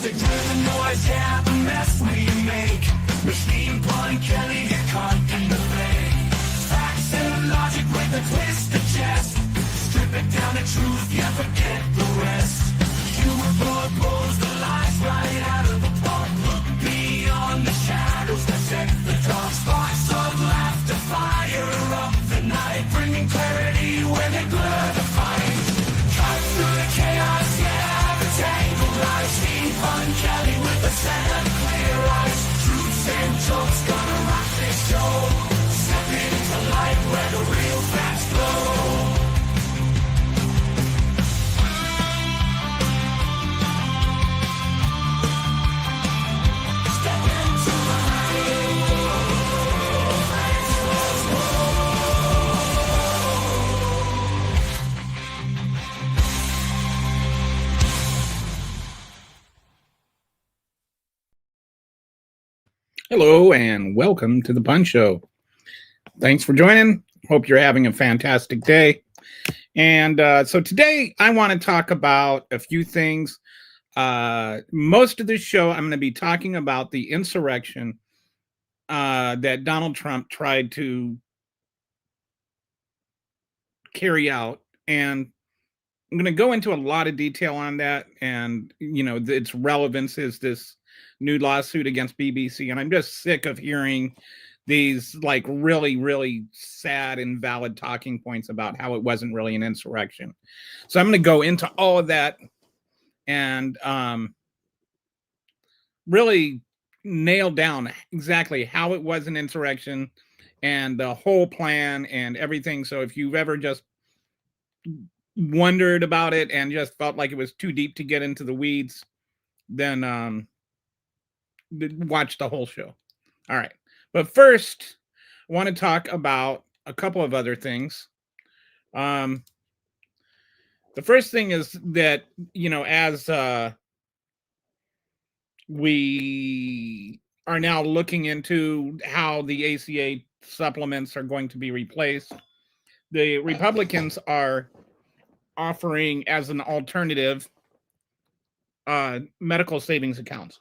Music, rhythm, noise, yeah, the mess we make. Machine pun, Kelly, get caught in the fake. Facts and logic with a twist of chest. Strip it down to truth, yeah, forget the rest. Humor pulls the lies right out of the park. Look beyond the shadows that set the dark. Sparks of laughter fire up the night, bringing clarity where they blur the fight. Cut through the chaos, yeah, the tangled lies. Steam fun Kelly with a set of clear eyes. Truths and jokes gonna rock this show. Step into light where the real facts flow. Hello and welcome to the Pun Show. Thanks for joining. Hope you're having a fantastic day. And so today I want to talk about a few things. Most of this show I'm going to be talking about the insurrection that Donald Trump tried to carry out. And I'm going to go into a lot of detail on that. And, you know, its relevance is this new lawsuit against BBC. And I'm just sick of hearing these like really, really sad and valid talking points about how it wasn't really an insurrection. So I'm going to go into all of that and really nail down exactly how it was an insurrection and the whole plan and everything. So if you've ever just wondered about it and just felt like it was too deep to get into the weeds, then watch the whole show. All right. But first, I want to talk about a couple of other things. The first thing is that, you know, as we are now looking into how the ACA supplements are going to be replaced, the Republicans are offering as an alternative medical savings accounts.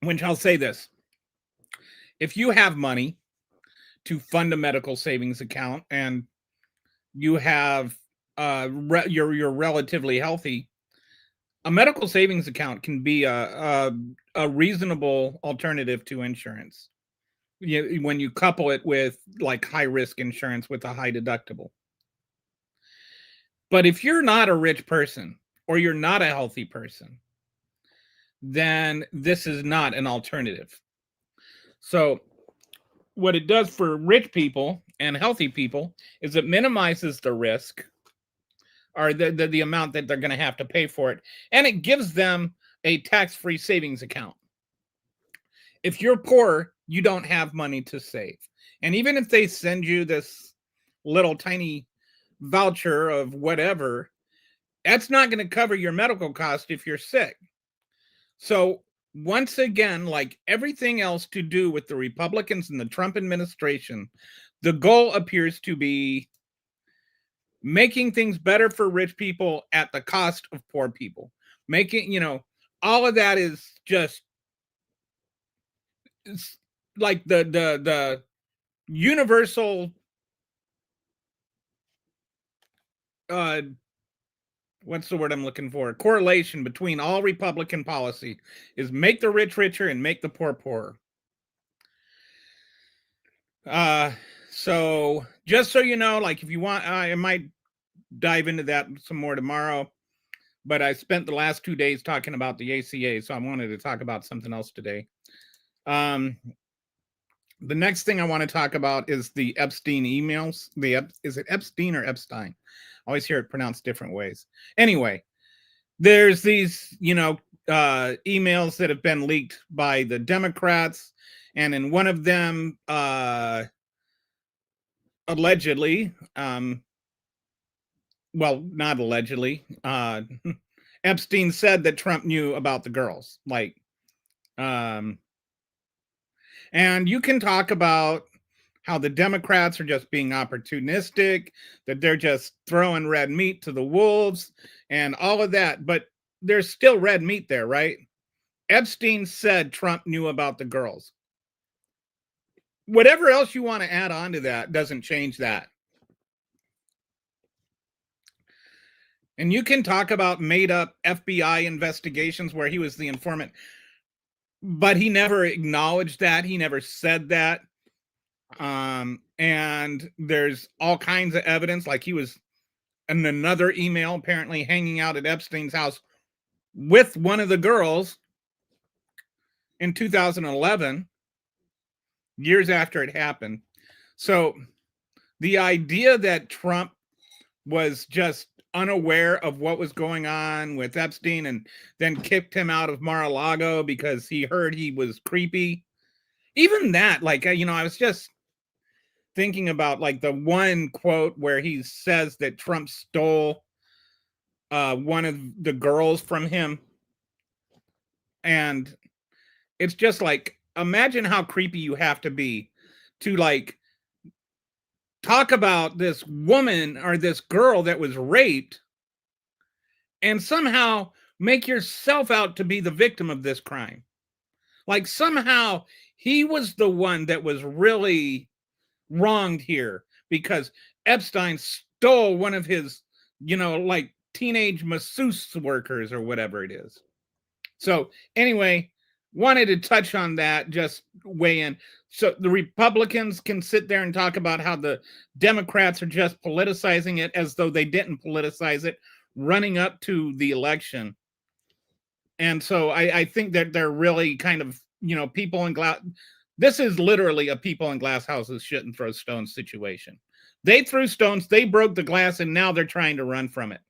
Which I'll say this: if you have money to fund a medical savings account and you have you're relatively healthy, a medical savings account can be a reasonable alternative to insurance. When you couple it with like high risk insurance with a high deductible. But if you're not a rich person or you're not a healthy person, then this is not an alternative. So what it does for rich people and healthy people is it minimizes the risk or the amount that they're going to have to pay for it. And it gives them a tax-free savings account. If you're poor, you don't have money to save. And even if they send you this little tiny voucher of whatever, that's not going to cover your medical cost if you're sick. So once again, like everything else to do with the Republicans and the Trump administration, the goal appears to be making things better for rich people at the cost of poor people. Making, you know, all of that is just like the universal what's the word I'm looking for? Correlation between all Republican policy is make the rich richer and make the poor poorer. So just so you know, like if you want, I might dive into that some more tomorrow, but I spent the last 2 days talking about the ACA, so I wanted to talk about something else today. The next thing I want to talk about is the Epstein emails. Is it Epstein or Epstein? I always hear it pronounced different ways. Anyway, there's these, you know, emails that have been leaked by the Democrats. And in one of them, allegedly, well, not allegedly, Epstein said that Trump knew about the girls. Like, and you can talk about how the Democrats are just being opportunistic, that they're just throwing red meat to the wolves and all of that. But there's still red meat there, right? Epstein said Trump knew about the girls. Whatever else you want to add on to that doesn't change that. And you can talk about made up FBI investigations where he was the informant, but he never acknowledged that. He never said that. And there's all kinds of evidence, like he was in another email apparently hanging out at Epstein's house with one of the girls in 2011, years after it happened. So the idea that Trump was just unaware of what was going on with Epstein and then kicked him out of Mar-a-Lago because he heard he was creepy. Even that, like, I was just thinking about like the one quote where he says that Trump stole one of the girls from him. And it's just like, imagine how creepy you have to be to like talk about this woman or this girl that was raped and somehow make yourself out to be the victim of this crime. Like somehow he was the one that was really wronged here because Epstein stole one of his, like teenage masseuse workers or whatever it is. So anyway, wanted to touch on that, just weigh in. So the Republicans can sit there and talk about how the Democrats are just politicizing it as though they didn't politicize it running up to the election. And so I think that they're really kind of, people in glass. This is literally a people in glass houses shouldn't throw stones situation. They threw stones, they broke the glass, and now they're trying to run from it.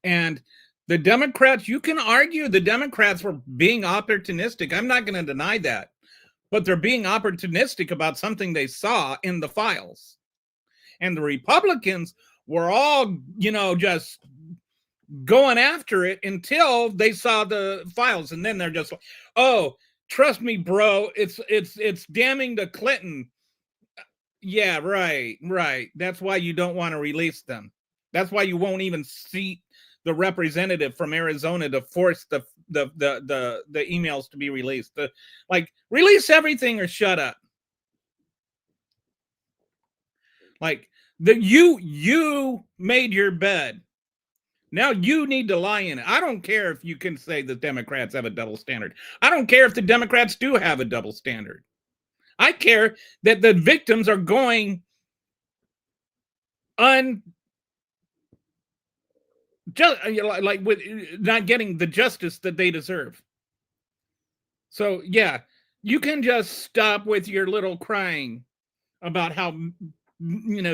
And the Democrats, you can argue the Democrats were being opportunistic. I'm not going to deny that. But they're being opportunistic about something they saw in the files. And the Republicans were all, just going after it until they saw the files. And then they're just like, oh, trust me, bro, it's damning to Clinton. Yeah, right. That's why you don't want to release them. That's why you won't even seat the representative from Arizona to force the emails to be released. Like, release everything or shut up. Like, you made your bed. Now you need to lie in it. I don't care if you can say the Democrats have a double standard. I don't care if the Democrats do have a double standard. I care that the victims are going just like with not getting the justice that they deserve. So yeah, you can just stop with your little crying about how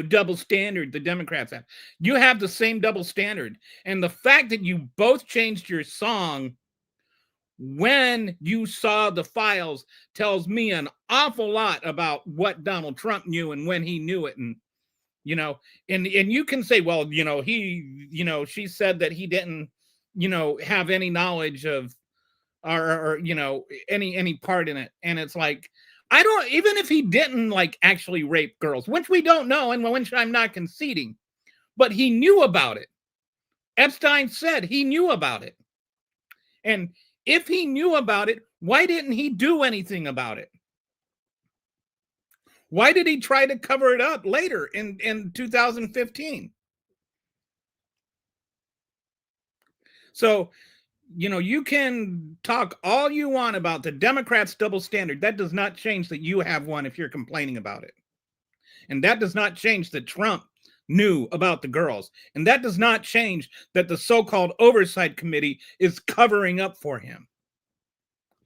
double standard the Democrats have. You have the same double standard, and the fact that you both changed your song when you saw the files tells me an awful lot about what Donald Trump knew and when he knew it. And and you can say, well, she said that he didn't, have any knowledge of or any part in it. And it's like, I don't, even if he didn't like actually rape girls, which we don't know, and which I'm not conceding, but he knew about it. Epstein said he knew about it. And if he knew about it, why didn't he do anything about it? Why did he try to cover it up later in 2015? So, you can talk all you want about the Democrats' double standard. That does not change that you have one if you're complaining about it. And that does not change that Trump knew about the girls. And that does not change that the so-called oversight committee is covering up for him.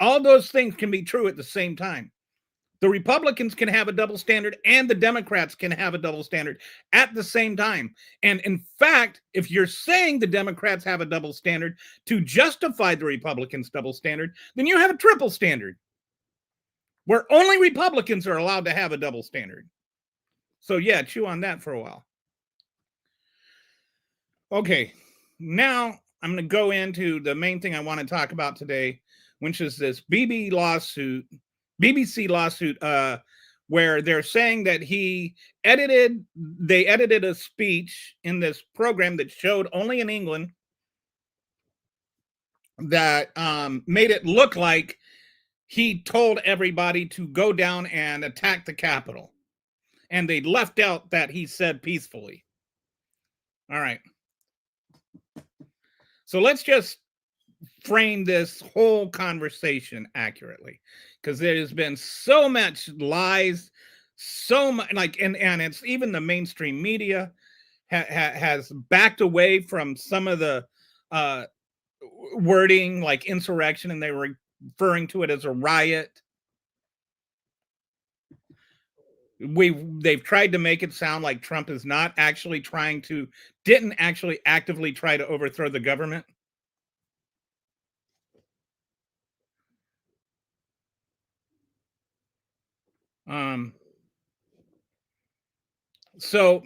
All those things can be true at the same time. The Republicans can have a double standard and the Democrats can have a double standard at the same time. And in fact, if you're saying the Democrats have a double standard to justify the Republicans' double standard, then you have a triple standard where only Republicans are allowed to have a double standard. So yeah, chew on that for a while. Okay, now I'm going to go into the main thing I want to talk about today, which is this BBC lawsuit, where they're saying that they edited a speech in this program that showed only in England that made it look like he told everybody to go down and attack the Capitol. And they left out that he said peacefully. All right. So let's just frame this whole conversation accurately, because there has been so much lies, so much and it's even the mainstream media has backed away from some of the wording like insurrection, and they were referring to it as a riot. They've tried to make it sound like Trump is not actually didn't actually actively try to overthrow the government. So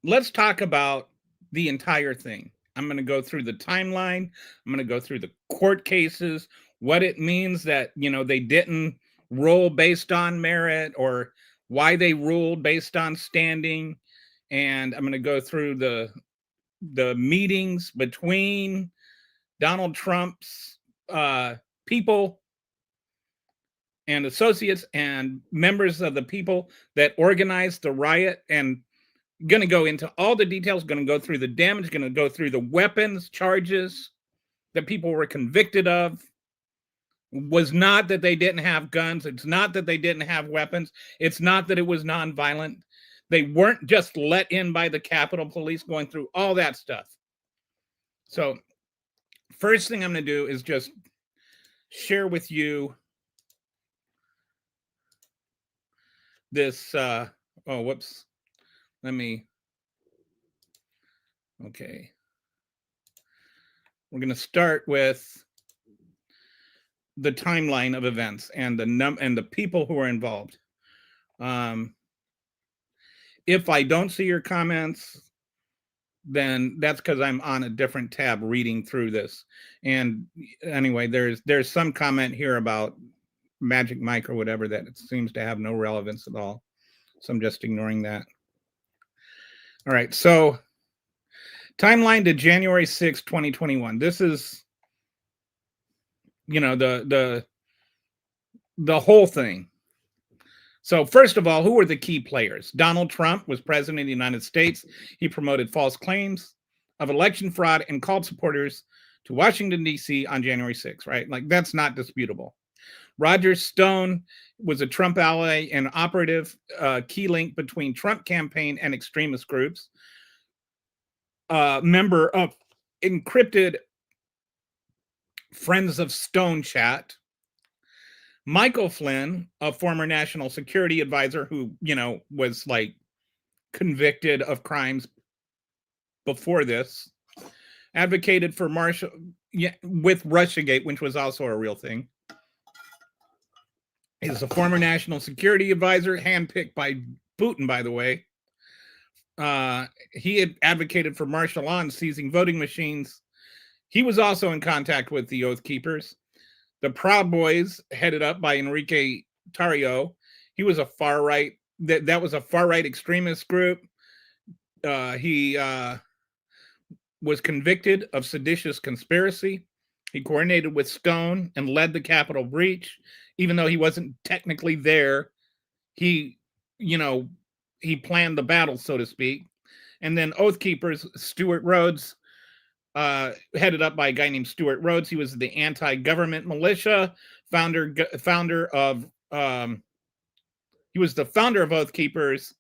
let's talk about the entire thing. I'm going to go through the timeline. I'm going to go through the court cases, what it means that, they didn't rule based on merit, or why they ruled based on standing. And I'm going to go through the meetings between Donald Trump's people and associates and members of the people that organized the riot, and going to go into all the details, going to go through the damage, going to go through the weapons charges that people were convicted of. Was not that they didn't have guns. It's not that they didn't have weapons. It's not that it was nonviolent. They weren't just let in by the Capitol Police, going through all that stuff. So first thing I'm going to do is just share with you this, whoops. Okay. We're going to start with the timeline of events and the people who are involved. If I don't see your comments, then that's because I'm on a different tab reading through this. And anyway, there's some comment here about Magic Mike or whatever that it seems to have no relevance at all. So I'm just ignoring that. All right. So timeline to January 6, 2021. This is, the whole thing. So first of all, who were the key players? Donald Trump was president of the United States. He promoted false claims of election fraud and called supporters to Washington, D.C. on January 6th, right? Like, that's not disputable. Roger Stone was a Trump ally and operative key link between Trump campaign and extremist groups. Member of encrypted Friends of Stone chat. Michael Flynn, a former national security advisor who, was like convicted of crimes before this, advocated for with Russiagate, which was also a real thing. He's a former national security advisor, handpicked by Putin, by the way. He had advocated for martial law and seizing voting machines. He was also in contact with the Oath Keepers. The Proud Boys, headed up by Enrique Tarrio. He was a far right. That was a far right extremist group. He was convicted of seditious conspiracy. He coordinated with Stone and led the Capitol breach, even though he wasn't technically there. He planned the battle, so to speak. And then Oath Keepers, Stuart Rhodes, headed up by a guy named Stuart Rhodes. He was the anti-government militia founder of. He was the founder of Oath Keepers,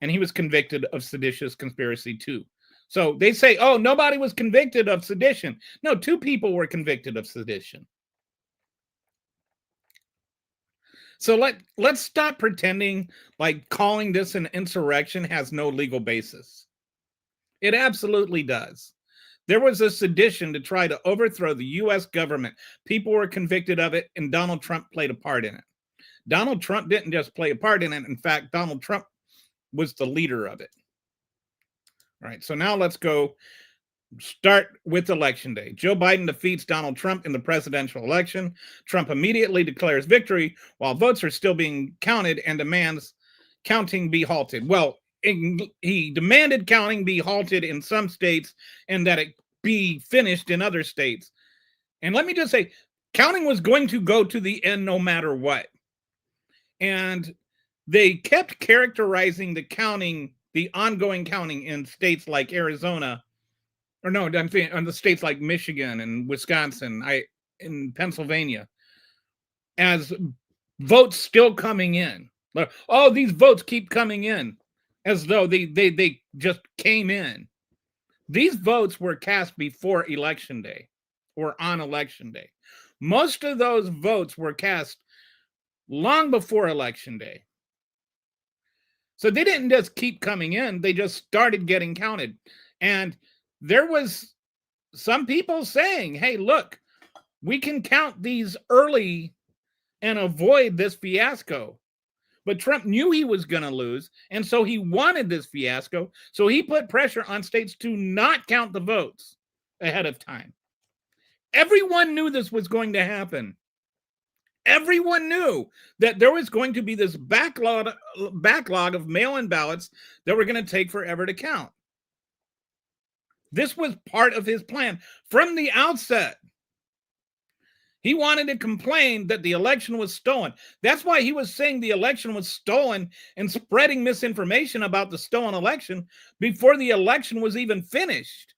and he was convicted of seditious conspiracy too. So they say, oh, nobody was convicted of sedition. No, 2 people were convicted of sedition. So let's stop pretending like calling this an insurrection has no legal basis. It absolutely does. There was a sedition to try to overthrow the U.S. government. People were convicted of it, and Donald Trump played a part in it. Donald Trump didn't just play a part in it. In fact, Donald Trump was the leader of it. All right, so now let's go start with Election Day. Joe Biden defeats Donald Trump in the presidential election. Trump immediately declares victory while votes are still being counted and demands counting be halted. Well, he demanded counting be halted in some states and that it be finished in other states. And let me just say, counting was going to go to the end no matter what. And they kept characterizing the counting, the ongoing counting in states like Arizona, or no, I'm saying on the states like Michigan and Wisconsin, in Pennsylvania, as votes still coming in. Like, oh, these votes keep coming in, as though they just came in. These votes were cast before election day or on election day. Most of those votes were cast long before election day. So they didn't just keep coming in, they just started getting counted. And there was some people saying, hey, look, we can count these early and avoid this fiasco. But Trump knew he was going to lose, and so he wanted this fiasco. So he put pressure on states to not count the votes ahead of time. Everyone knew this was going to happen. Everyone knew that there was going to be this backlog of mail-in ballots that were going to take forever to count. This was part of his plan from the outset. He wanted to complain that the election was stolen. That's why he was saying the election was stolen and spreading misinformation about the stolen election before the election was even finished.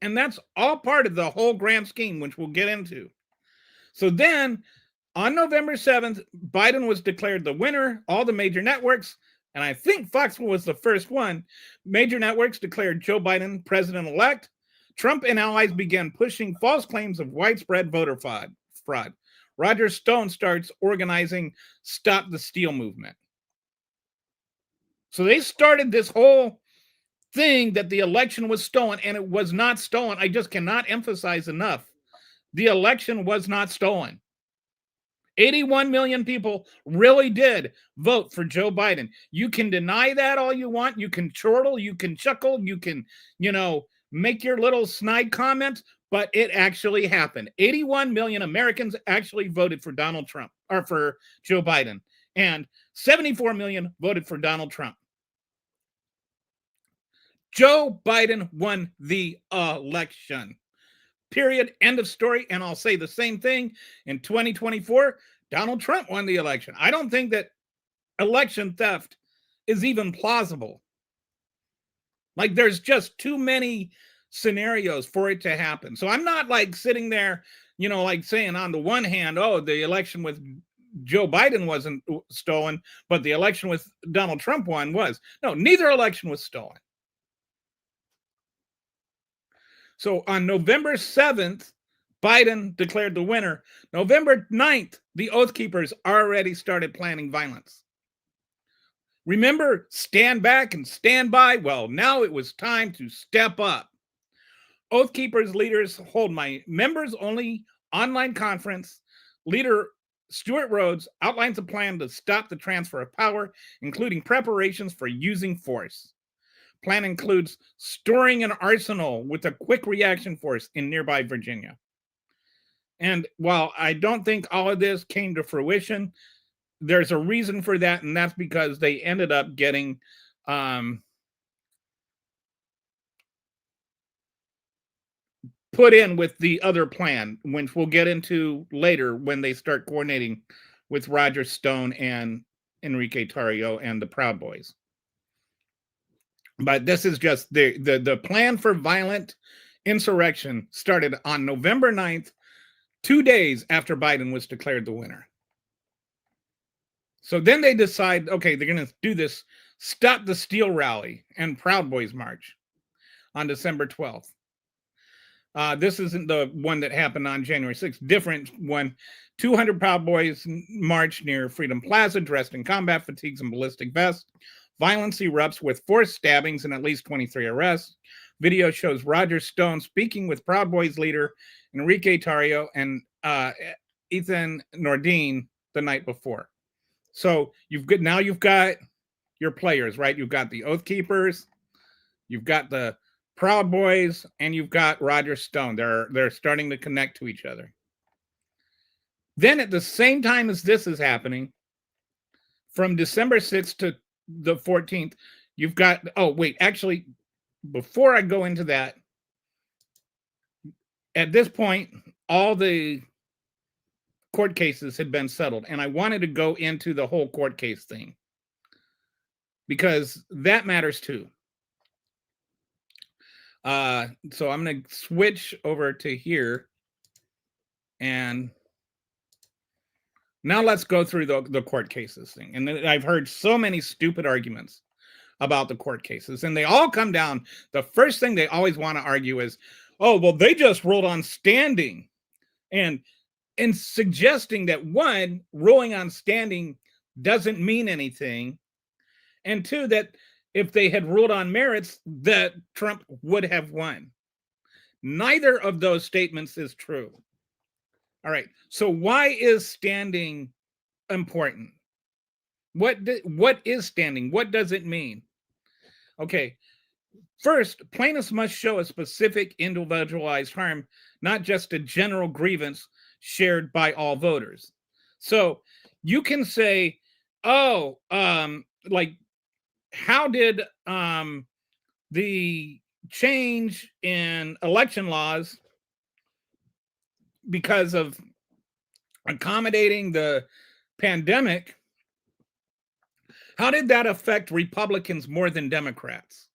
And that's all part of the whole grand scheme, which we'll get into. So then, on November 7th, Biden was declared the winner. All the major networks, and I think Fox was the first one, major networks declared Joe Biden president-elect. Trump and allies began pushing false claims of widespread voter fraud. Roger Stone starts organizing Stop the Steal movement. So they started this whole thing that the election was stolen, and it was not stolen. I just cannot emphasize enough. The election was not stolen. 81 million people really did vote for Joe Biden. You can deny that all you want. You can chortle, you can chuckle, you can, make your little snide comments, but it actually happened. 81 million Americans actually voted for Donald Trump, or for Joe Biden, and 74 million voted for Donald Trump. Joe Biden won the election. Period. End of story. And I'll say the same thing in 2024. Donald Trump won the election. I don't think that election theft is even plausible. Like, there's just too many scenarios for it to happen. So I'm not like sitting there, like saying on the one hand, oh, the election with Joe Biden wasn't stolen, but the election with Donald Trump won was. No, neither election was stolen. So on November 7th, Biden declared the winner. November 9th, the Oath Keepers already started planning violence. Remember, stand back and stand by? Well, now it was time to step up. Oath Keepers leaders hold my members-only online conference. Leader Stuart Rhodes outlines a plan to stop the transfer of power, including preparations for using force. Plan includes storing an arsenal with a quick reaction force in nearby Virginia. And while I don't think all of this came to fruition, there's a reason for that, and that's because they ended up getting put in with the other plan, which we'll get into later when they start coordinating with Roger Stone and Enrique Tarrio and the Proud Boys. But this is just the plan for violent insurrection started on November 9th, 2 days after Biden was declared the winner. So then they decide, okay, they're going to do this Stop the Steal rally and Proud Boys March on December 12th. This isn't the one that happened on January 6th. Different one. 200 Proud Boys march near Freedom Plaza dressed in combat fatigues and ballistic vests. Violence erupts with forced stabbings and at least 23 arrests. Video shows Roger Stone speaking with Proud Boys leader Enrique Tarrio and Ethan Nordine the night before. So you've got your players, right? You've got the Oath Keepers, you've got the Proud Boys, and you've got Roger Stone. They're starting to connect to each other. Then at the same time as this is happening, from December 6th to the 14th, you've got, oh, wait, actually, before I go into that, at this point, all the court cases had been settled, and I wanted to go into the whole court case thing because that matters too. So I'm going to switch over to here, and now let's go through the court cases thing. And I've heard so many stupid arguments about the court cases, and they all come down. The first thing they always want to argue is, oh, well, they just ruled on standing, and suggesting that one, ruling on standing doesn't mean anything, and two, that if they had ruled on merits, that Trump would have won. Neither of those statements is true. All right, so why is standing important? What is standing? What does it mean? Okay, first, plaintiffs must show a specific individualized harm, not just a general grievance shared by all voters. So you can say, oh, like, how did the change in election laws because of accommodating the pandemic, how did that affect Republicans more than Democrats?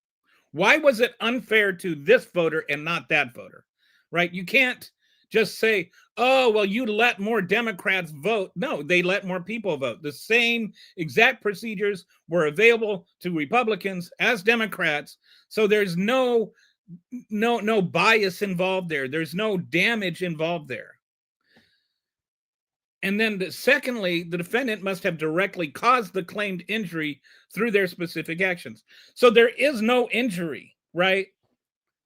Why was it unfair to this voter and not that voter? Right? You can't just say, oh, well, you let more Democrats vote. No, they let more people vote. The same exact procedures were available to Republicans as Democrats. So there's no bias involved there. There's no damage involved there. And then secondly, the defendant must have directly caused the claimed injury through their specific actions. So there is no injury, right?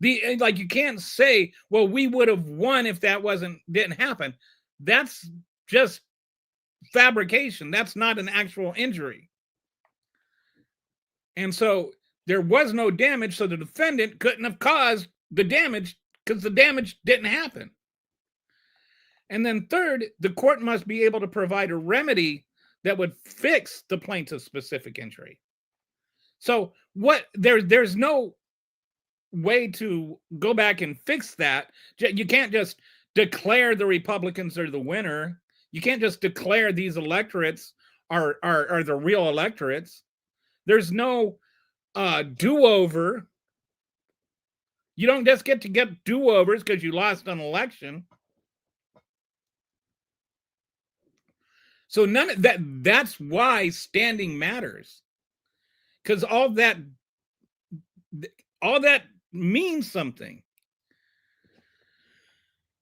Like, you can't say, well, we would have won if that didn't happen. That's just fabrication. That's not an actual injury. And so there was no damage, so the defendant couldn't have caused the damage because the damage didn't happen. And then third, the court must be able to provide a remedy that would fix the plaintiff's specific injury. So there's no way to go back and fix that. You can't just declare the Republicans are the winner. You can't just declare these electorates are the real electorates. There's no do-over. You don't just get to get do-overs because you lost an election. So none of that, that's why standing matters. Because all that means something.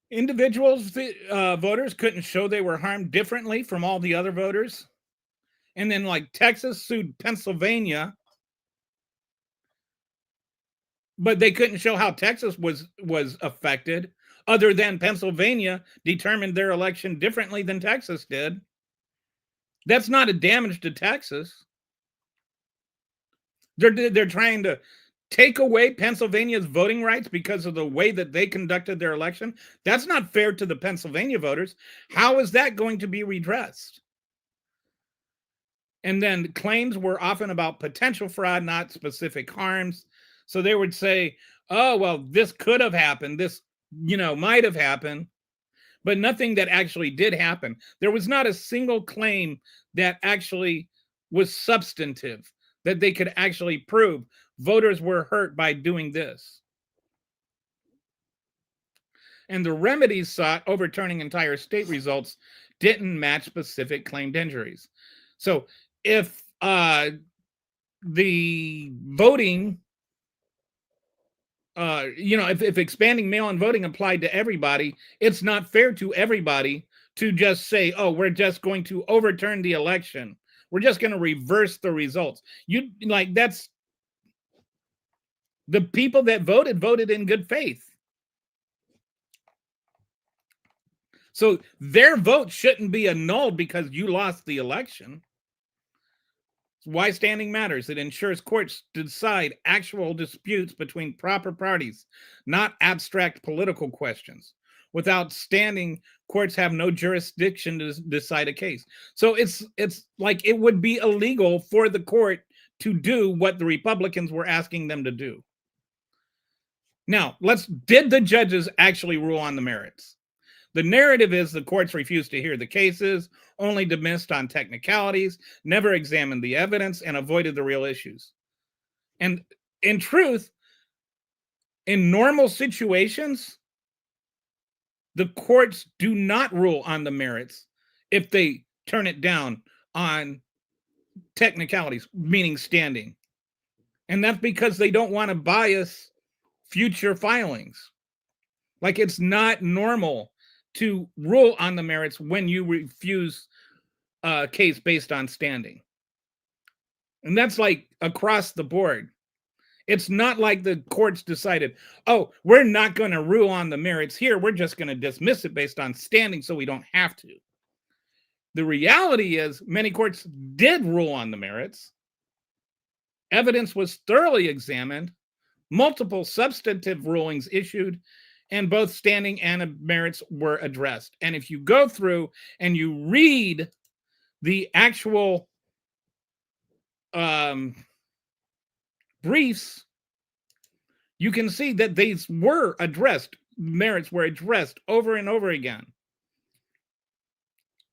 Individuals, voters couldn't show they were harmed differently from all the other voters. And then, like, Texas sued Pennsylvania, but they couldn't show how Texas was affected, other than Pennsylvania determined their election differently than Texas did. That's not a damage to Texas. They're trying to take away Pennsylvania's voting rights because of the way that they conducted their election. That's not fair to the Pennsylvania voters. How is that going to be redressed? And then claims were often about potential fraud, not specific harms. So they would say, oh, well, this could have happened. This, might have happened, but nothing that actually did happen. There was not a single claim that actually was substantive, that they could actually prove voters were hurt by doing this. And the remedies sought, overturning entire state results, didn't match specific claimed injuries. So if the voting, if expanding mail-in voting applied to everybody, it's not fair to everybody to just say, oh, we're just going to overturn the election. We're just going to reverse the results. That's the people that voted in good faith. So their vote shouldn't be annulled because you lost the election. Why standing matters. It ensures courts decide actual disputes between proper parties, not abstract political questions. Without standing, courts have no jurisdiction to decide a case. So it's like it would be illegal for the court to do what the Republicans were asking them to do. Now, did the judges actually rule on the merits? The narrative is the courts refused to hear the cases, only dismissed on technicalities, never examined the evidence, and avoided the real issues. And in truth, in normal situations, the courts do not rule on the merits if they turn it down on technicalities, meaning standing. And that's because they don't want to bias future filings. Like, it's not normal to rule on the merits when you refuse a case based on standing. And that's like across the board. It's not like the courts decided, oh, we're not going to rule on the merits here. We're just going to dismiss it based on standing so we don't have to. The reality is many courts did rule on the merits. Evidence was thoroughly examined, multiple substantive rulings issued, and both standing and merits were addressed. And if you go through and you read the actual briefs, you can see that these were addressed. Merits were addressed over and over again.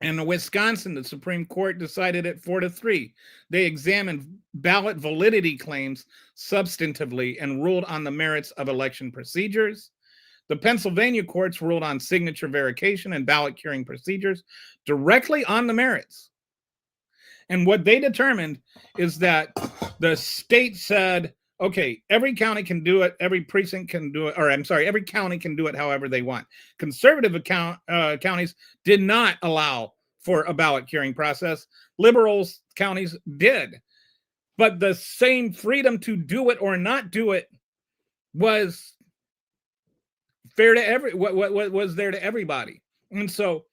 And in Wisconsin, the Supreme Court decided it 4-3. They examined ballot validity claims substantively and ruled on the merits of election procedures. The Pennsylvania courts ruled on signature verification and ballot curing procedures directly on the merits. And what they determined is that the state said, okay, every county can do it, every precinct can do it, or I'm sorry, every county can do it however they want. Conservative counties did not allow for a ballot curing process. Liberal counties did. But the same freedom to do it or not do it was fair to was there to everybody. And so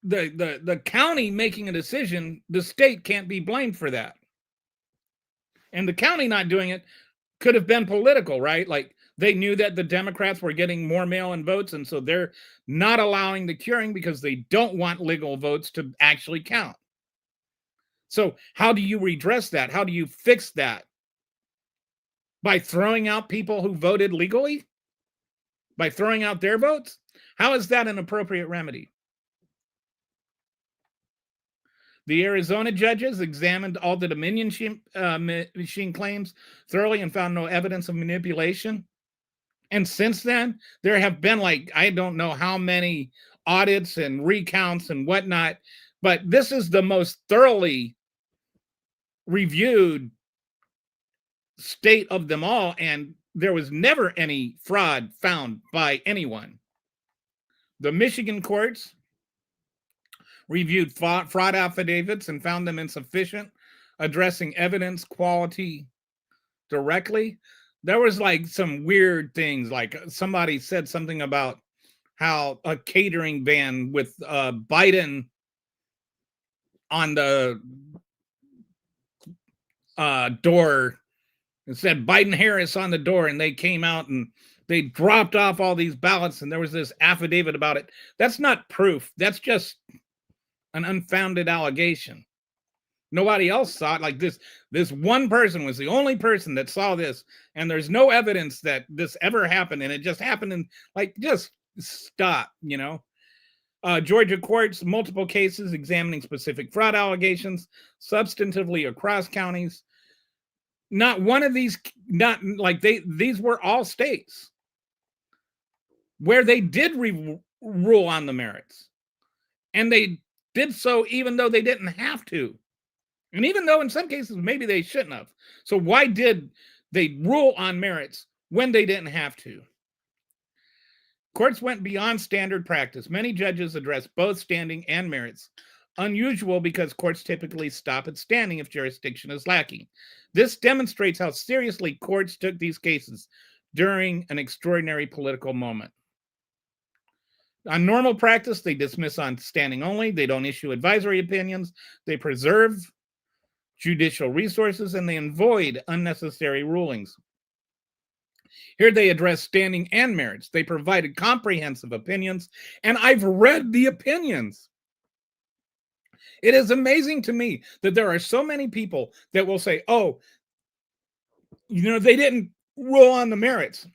the county making a decision, the state can't be blamed for that. And the county not doing it could have been political, right? Like, they knew that the Democrats were getting more mail-in votes, and so they're not allowing the curing because they don't want legal votes to actually count. So how do you redress that? How do you fix that? By throwing out people who voted legally? By throwing out their votes? How is that an appropriate remedy? The Arizona judges examined all the Dominion machine claims thoroughly and found no evidence of manipulation. And since then, there have been, like, I don't know how many audits and recounts and whatnot, but this is the most thoroughly reviewed state of them all, and there was never any fraud found by anyone. The Michigan courts reviewed fraud affidavits and found them insufficient, addressing evidence quality directly. There was like some weird things, like somebody said something about how a catering van with Biden on the door, it said Biden Harris on the door, and they came out and they dropped off all these ballots, and there was this affidavit about it. That's not proof. That's just an unfounded allegation. Nobody else saw it. Like, this one person was the only person that saw this, and there's no evidence that this ever happened, and it just happened. And, like, just stop, you know. Georgia courts, multiple cases examining specific fraud allegations substantively across counties. Not one of these, not like these were all states where they did rule on the merits, and they did so even though they didn't have to. And even though in some cases maybe they shouldn't have. So why did they rule on merits when they didn't have to? Courts went beyond standard practice. Many judges addressed both standing and merits. Unusual because courts typically stop at standing if jurisdiction is lacking. This demonstrates how seriously courts took these cases during an extraordinary political moment. On normal practice, they dismiss on standing only. They don't issue advisory opinions. They preserve judicial resources, and they avoid unnecessary rulings. Here they address standing and merits. They provided comprehensive opinions, and I've read the opinions. It is amazing to me that there are so many people that will say, oh, they didn't rule on the merits.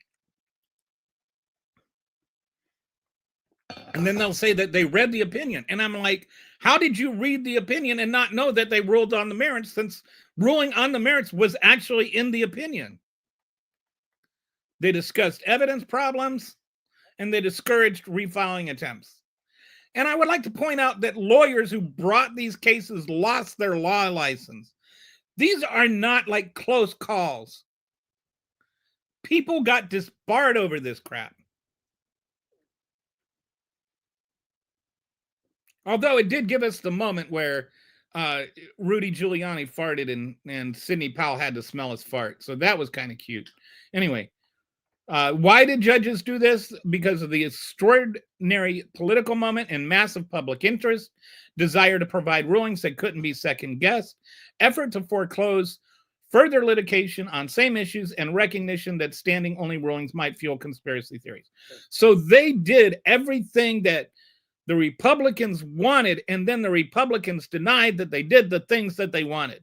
And then they'll say that they read the opinion. And I'm like, how did you read the opinion and not know that they ruled on the merits, since ruling on the merits was actually in the opinion? They discussed evidence problems, and they discouraged refiling attempts. And I would like to point out that lawyers who brought these cases lost their law license. These are not like close calls. People got disbarred over this crap. Although it did give us the moment where Rudy Giuliani farted and Sidney Powell had to smell his fart. So that was kind of cute. Anyway, why did judges do this? Because of the extraordinary political moment and massive public interest, desire to provide rulings that couldn't be second guessed, effort to foreclose further litigation on same issues, and recognition that standing only rulings might fuel conspiracy theories. So they did everything that the Republicans wanted, and then the Republicans denied that they did the things that they wanted.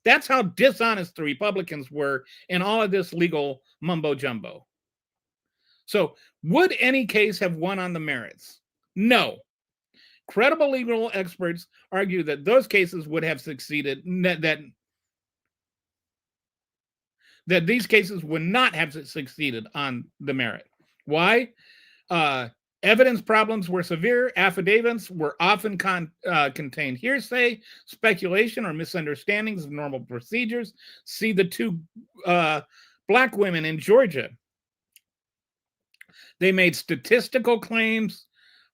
That's how dishonest the Republicans were in all of this legal mumbo jumbo. So, would any case have won on the merits? No. Credible legal experts argue that those cases would have succeeded, that these cases would not have succeeded on the merit. Why? Evidence problems were severe. Affidavits were often contained hearsay, speculation, or misunderstandings of normal procedures. See the two black women in Georgia. They made statistical claims,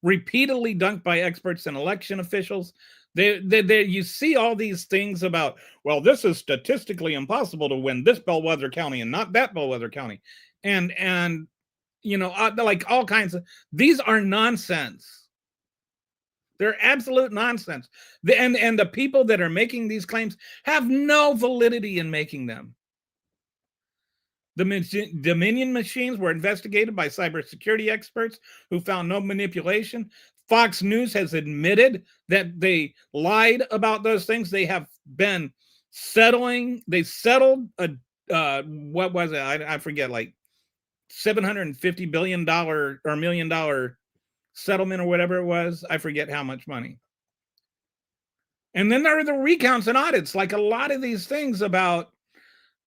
repeatedly dunked by experts and election officials. You see all these things about, well, this is statistically impossible to win this Bellwether County and not that Bellwether County. And like all kinds of, these are nonsense. They're absolute nonsense. And the people that are making these claims have no validity in making them. The Dominion machines were investigated by cybersecurity experts who found no manipulation. Fox News has admitted that they lied about those things. They have been they settled what was it? I forget, like $750 billion or $1 million settlement or whatever it was. I forget how much money. And then there are the recounts and audits, like a lot of these things about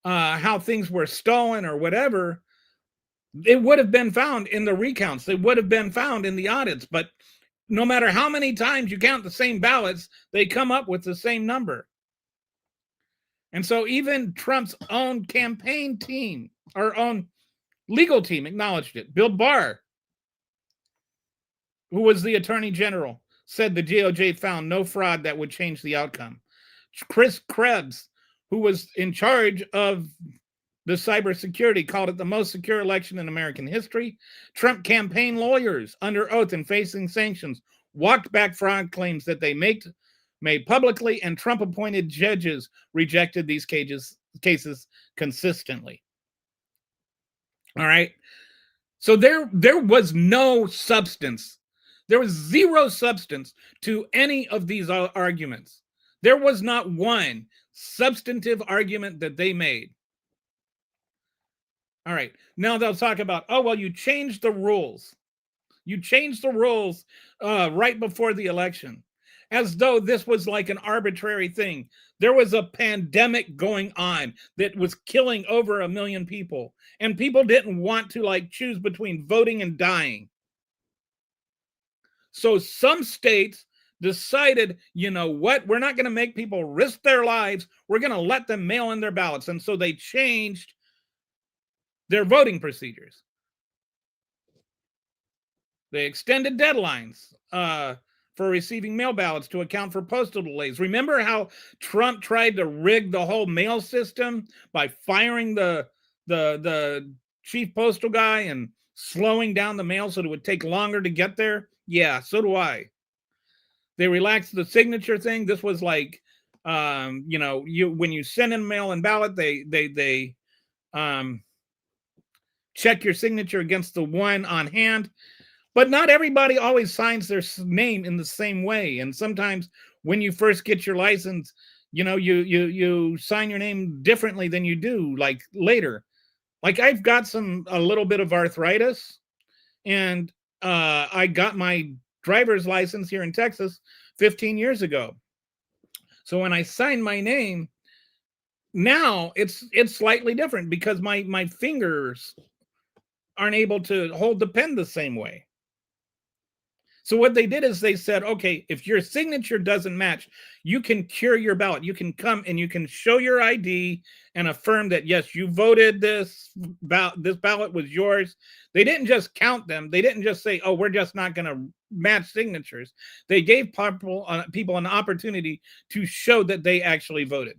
how things were stolen or whatever. It would have been found in the recounts. They would have been found in the audits. But no matter how many times you count the same ballots, they come up with the same number. And so even Trump's own campaign team, our own legal team, acknowledged it. Bill Barr, who was the attorney general, said the DOJ found no fraud that would change the outcome. Chris Krebs, who was in charge of the cybersecurity, called it the most secure election in American history. Trump campaign lawyers, under oath and facing sanctions, walked back fraud claims that they made publicly, and Trump-appointed judges rejected these cases consistently. All right? So there was no substance. There was zero substance to any of these arguments. There was not one substantive argument that they made. All right. Now they'll talk about, oh, well, you changed the rules. You changed the rules right before the election, as though this was like an arbitrary thing. There was a pandemic going on that was killing over 1 million people, and people didn't want to choose between voting and dying. So some states decided, you know what, we're not going to make people risk their lives. We're going to let them mail in their ballots. And so they changed their voting procedures. They extended deadlines for receiving mail ballots to account for postal delays. Remember how Trump tried to rig the whole mail system by firing the chief postal guy and slowing down the mail so it would take longer to get there? Yeah, so do I. They relaxed the signature thing. This was like, when you send in mail and ballot, they check your signature against the one on hand. But not everybody always signs their name in the same way. And sometimes when you first get your license, you sign your name differently than you do like later. Like I've got a little bit of arthritis, and I got my driver's license here in Texas 15 years ago. So when I signed my name, now it's slightly different because my fingers aren't able to hold the pen the same way. So what they did is they said, okay, if your signature doesn't match, you can cure your ballot. You can come and you can show your ID and affirm that, yes, you voted this ballot was yours. They didn't just count them. They didn't just say, oh, we're just not going to match signatures. They gave people an opportunity to show that they actually voted.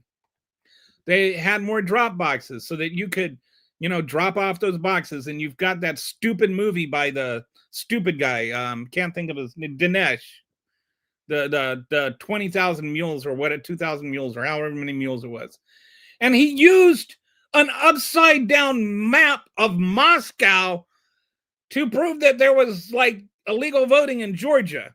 They had more drop boxes so that you could, drop off those boxes. And you've got that stupid movie by the stupid guy, can't think of his Dinesh, the 20,000 mules or 2,000 mules or however many mules it was, and he used an upside down map of Moscow to prove that there was like illegal voting in Georgia,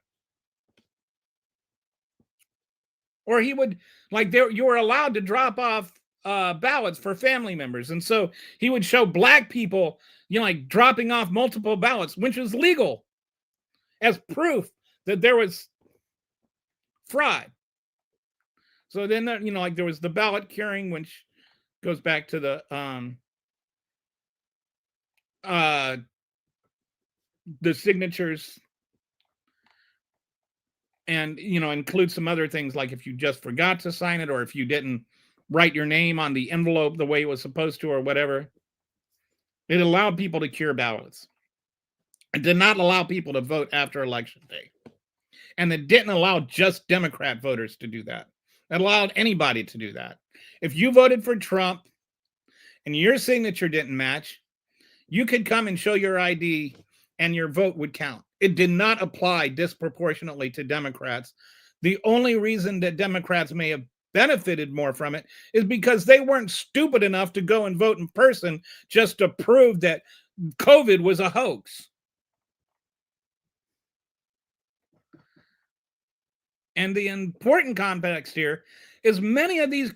or he would you were allowed to drop off ballots for family members, and so he would show black people like dropping off multiple ballots, which was legal, as proof that there was fraud. So then, there was the ballot curing, which goes back to the signatures, and include some other things, like if you just forgot to sign it, or if you didn't write your name on the envelope the way it was supposed to, or whatever. It allowed people to cure ballots. It did not allow people to vote after election day. And it didn't allow just Democrat voters to do that. It allowed anybody to do that. If you voted for Trump and your signature didn't match, you could come and show your ID and your vote would count. It did not apply disproportionately to Democrats. The only reason that Democrats may have benefited more from it is because they weren't stupid enough to go and vote in person just to prove that COVID was a hoax. And the important context here is many of these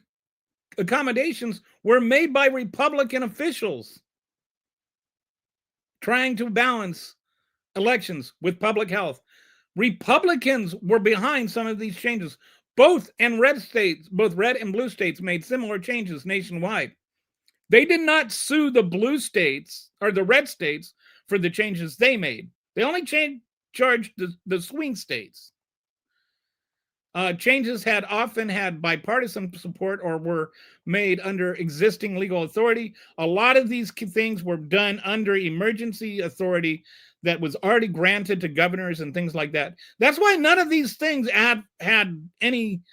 accommodations were made by Republican officials trying to balance elections with public health. Republicans were behind some of these changes. Both red and blue states made similar changes nationwide. They did not sue the blue states or the red states for the changes they made. They only charged the swing states. Changes had often had bipartisan support or were made under existing legal authority. A lot of these things were done under emergency authority that was already granted to governors and things like that. That's why none of these things had any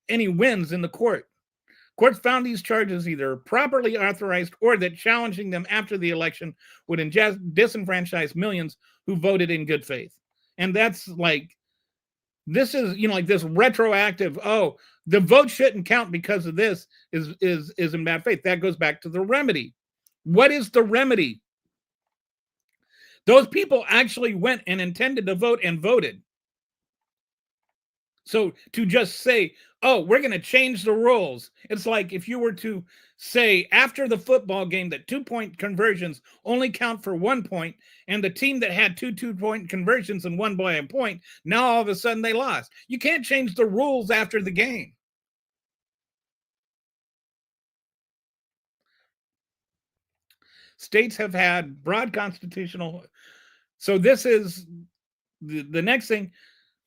wins in the court. Courts found these charges either properly authorized or that challenging them after the election would disenfranchise millions who voted in good faith. And that's this is, this retroactive, oh, the vote shouldn't count because of this is in bad faith. That goes back to the remedy. What is the remedy? Those people actually went and intended to vote and voted. So to just say, oh, we're going to change the rules. It's like if you were to say after the football game that 2-point conversions only count for 1 point, and the team that had 2-point conversions and won by a point, now all of a sudden they lost. You can't change the rules after the game. States have had broad constitutional. So this is the next thing.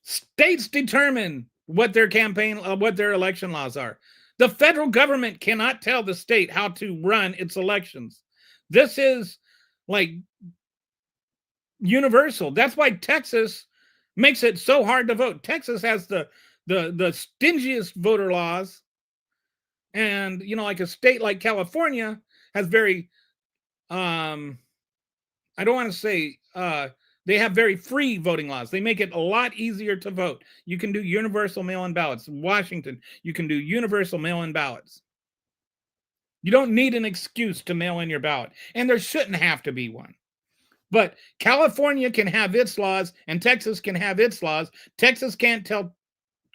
States determine what their what their election laws are. The federal government cannot tell the state how to run its elections. This is universal. That's why Texas makes it so hard to vote. Texas has the stingiest voter laws, and a state like California has very I don't want to say they have very free voting laws. They make it a lot easier to vote. You can do universal mail-in ballots. In Washington, you can do universal mail-in ballots. You don't need an excuse to mail in your ballot, and there shouldn't have to be one. But California can have its laws, and Texas can have its laws. Texas can't tell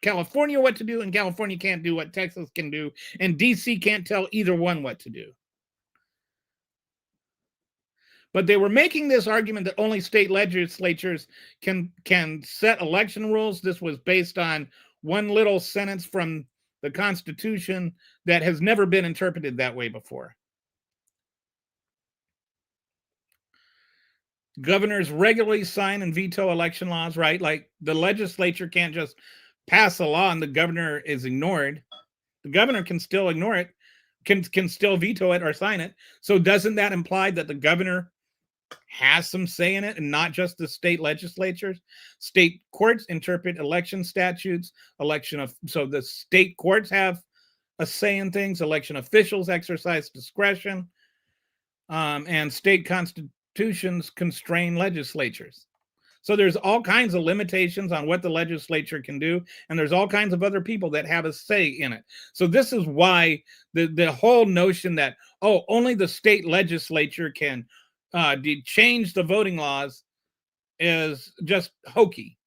California what to do, and California can't do what Texas can do, and DC can't tell either one what to do. But they were making this argument that only state legislatures can set election rules. This was based on one little sentence from the Constitution that has never been interpreted that way before. Governors regularly sign and veto election laws, right? Like the legislature can't just pass a law and the governor is ignored. The governor can still ignore it, can still veto it or sign it. So doesn't that imply that the governor has some say in it and not just the state legislatures? State courts interpret election statutes, so the state courts have a say in things. Election officials exercise discretion, and state constitutions constrain legislatures. So there's all kinds of limitations on what the legislature can do, and there's all kinds of other people that have a say in it. So this is why the whole notion that, oh, only the state legislature can change the voting laws is just hokey.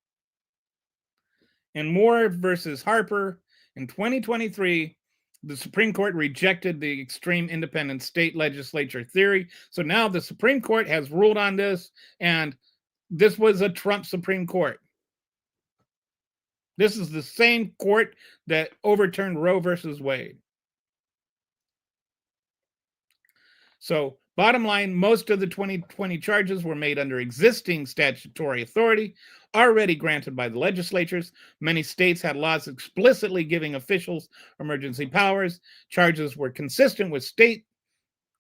In Moore versus Harper in 2023, the Supreme Court rejected the extreme independent state legislature theory. So now the Supreme Court has ruled on this, and this was a Trump Supreme Court. This is the same court that overturned Roe versus Wade. So bottom line, most of the 2020 charges were made under existing statutory authority already granted by the legislatures. Many states had laws explicitly giving officials emergency powers. Charges were consistent with state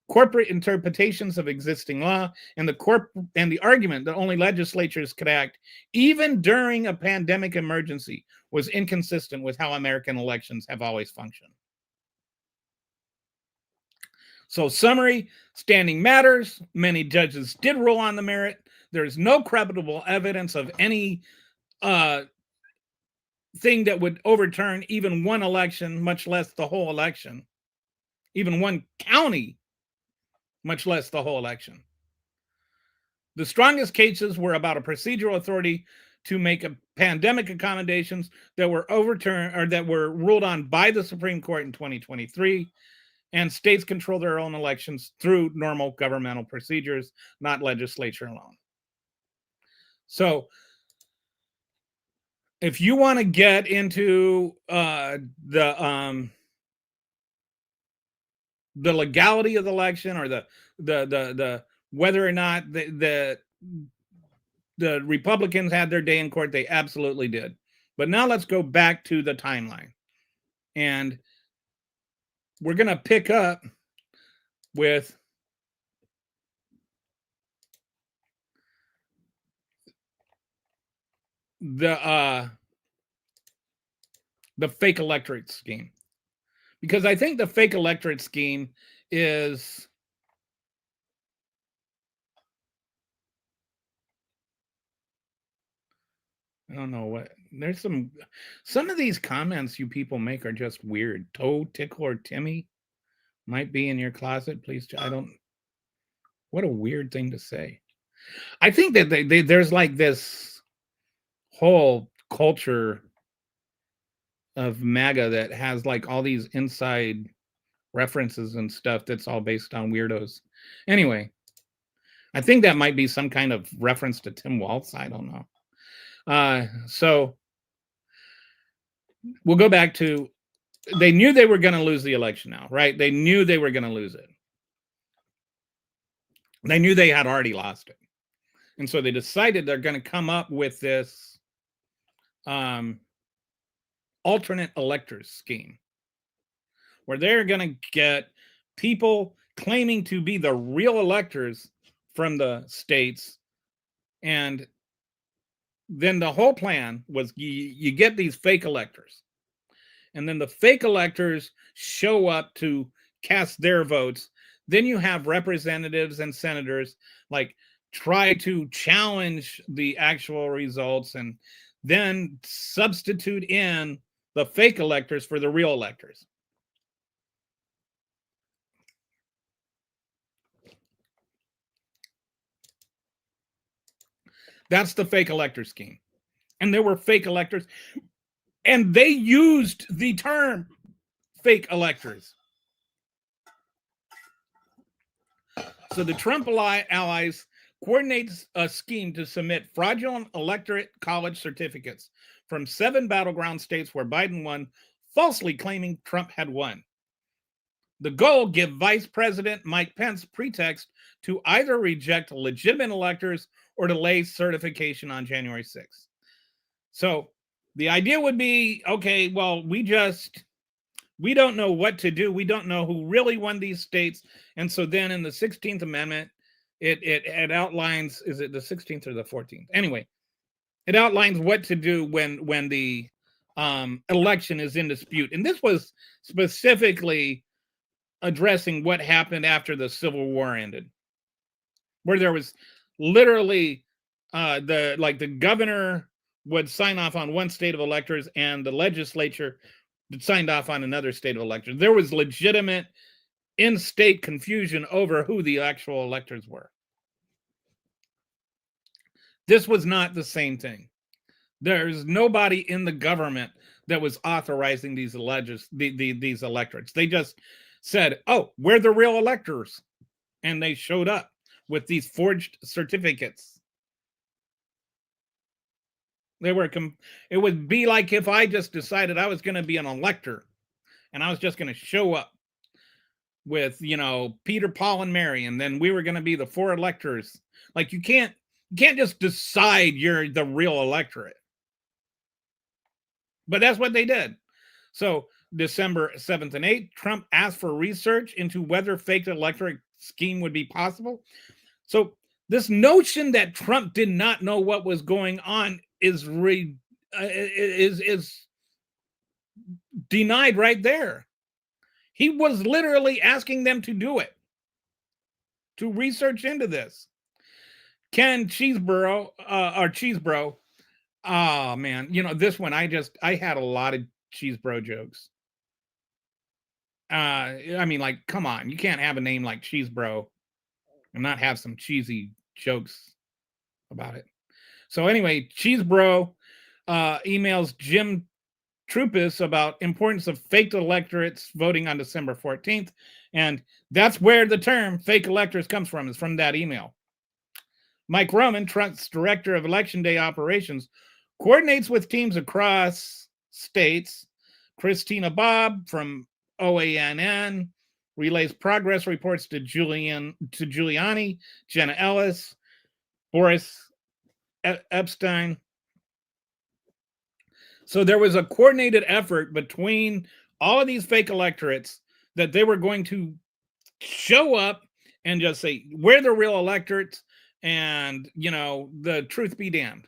corporate interpretations of existing law, and the argument that only legislatures could act even during a pandemic emergency was inconsistent with how American elections have always functioned. So summary, standing matters. Many judges did rule on the merit. There is no credible evidence of any thing that would overturn even one election, much less the whole election. Even one county, much less the whole election. The strongest cases were about a procedural authority to make a pandemic accommodations that were overturned or that were ruled on by the Supreme Court in 2023. And states control their own elections through normal governmental procedures, not legislature alone. So if you want to get into the legality of the election, or the whether or not the Republicans had their day in court, they absolutely did. But now let's go back to the timeline. And we're going to pick up with the fake electorate scheme, because I think the fake electorate scheme is I don't know what. There's some of these comments you people make are just weird. Toe Tickler Timmy might be in your closet. Please, what a weird thing to say. I think that there's like this whole culture of MAGA that has like all these inside references and stuff that's all based on weirdos. Anyway, I think that might be some kind of reference to Tim Walz. I don't know. So we'll go back to, they knew they were going to lose the election now, right? They knew they were going to lose it. They knew they had already lost it. And so they decided they're going to come up with this alternate electors scheme, where they're going to get people claiming to be the real electors from the states. And then the whole plan was you get these fake electors, and then the fake electors show up to cast their votes. Then you have representatives and senators like try to challenge the actual results and then substitute in the fake electors for the real electors. That's the fake elector scheme. And there were fake electors, and they used the term fake electors. So the Trump allies coordinates a scheme to submit fraudulent electorate college certificates from 7 battleground states where Biden won, falsely claiming Trump had won. The goal: give Vice President Mike Pence pretext to either reject legitimate electors or delay certification on January 6th. So the idea would be, okay, well, we don't know what to do. We don't know who really won these states. And so then in the 16th Amendment, it outlines, is it the 16th or the 14th? Anyway, it outlines what to do when the election is in dispute. And this was specifically addressing what happened after the Civil War ended, where there was literally the governor would sign off on one state of electors and the legislature signed off on another state of electors. There was legitimate in-state confusion over who the actual electors were. This was not the same thing. There's nobody in the government that was authorizing these these electorates. They just said, "Oh, we're the real electors," and they showed up with these forged certificates. It would be like if I just decided I was going to be an elector and I was just going to show up with, Peter, Paul, and Mary, and then we were going to be the 4 electors. Like, you can't just decide you're the real electorate. But that's what they did. So December 7th and 8th, Trump asked for research into whether fake electorate scheme would be possible. So this notion that Trump did not know what was going on is denied right there. He was literally asking them to do it, to research into this. Ken Cheesebro, oh man, this one I had a lot of Cheesebro jokes. I mean, like, come on, you can't have a name like Cheesebro and not have some cheesy jokes about it. So anyway, Cheesebro emails Jim Trupis about importance of fake electorates voting on December 14th. And that's where the term fake electors comes from, is from that email. Mike Roman, Trump's director of Election Day operations, coordinates with teams across states. Christina Bobb from OANN relays progress reports to Giuliani, Jenna Ellis, Boris Epstein. So there was a coordinated effort between all of these fake electorates that they were going to show up and just say, we're the real electorates, and, the truth be damned.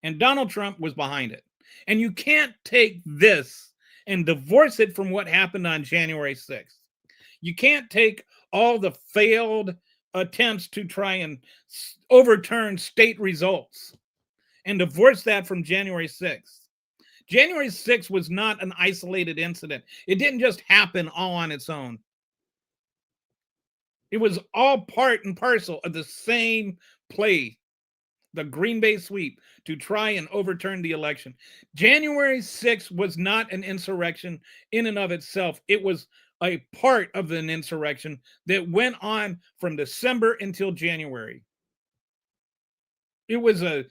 And Donald Trump was behind it. And you can't take this and divorce it from what happened on January 6th. You can't take all the failed attempts to try and overturn state results and divorce that from January 6th. January 6th was not an isolated incident. It didn't just happen all on its own. It was all part and parcel of the same play, the Green Bay sweep, to try and overturn the election. January 6th was not an insurrection in and of itself. It was a part of an insurrection that went on from December until January. It was an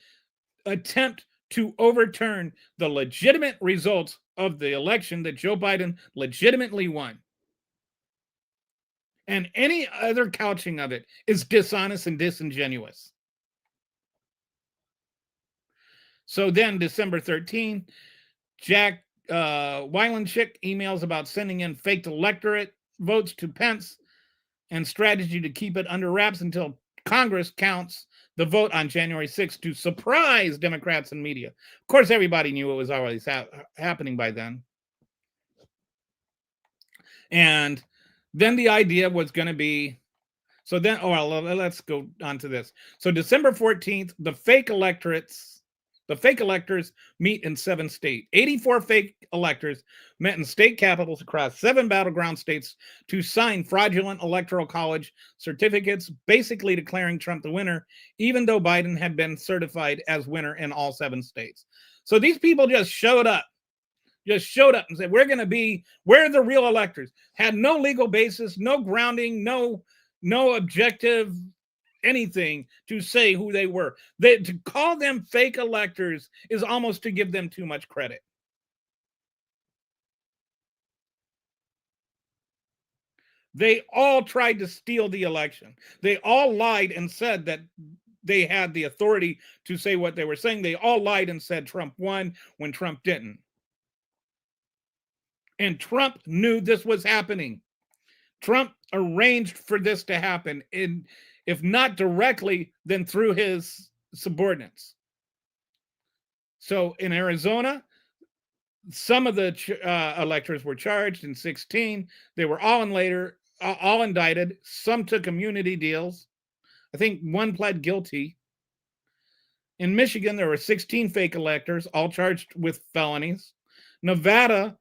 attempt to overturn the legitimate results of the election that Joe Biden legitimately won. And any other couching of it is dishonest and disingenuous. So then December 13th, Jack Weilenchick emails about sending in faked electorate votes to Pence and strategy to keep it under wraps until Congress counts the vote on January 6th to surprise Democrats and media. Of course, everybody knew it was always happening by then. And then the idea was going to be, so then, let's go on to this. So December 14th, the fake electorates, The fake electors meet in 7 states. 84 fake electors met in state capitals across 7 battleground states to sign fraudulent electoral college certificates, basically declaring Trump the winner, even though Biden had been certified as winner in all 7 states. So these people just showed up and said, we're the real electors. Had no legal basis, no grounding, no objective anything to say who they were. To call them fake electors is almost to give them too much credit. They all tried to steal the election. They all lied and said that they had the authority to say what they were saying. They all lied and said Trump won when Trump didn't. And Trump knew this was happening. Trump arranged for this to happen, if not directly, then through his subordinates. So in Arizona, some of the electors were charged in 16. They were all indicted. Some took immunity deals. I think one pled guilty. In Michigan, there were 16 fake electors, all charged with felonies. Nevada,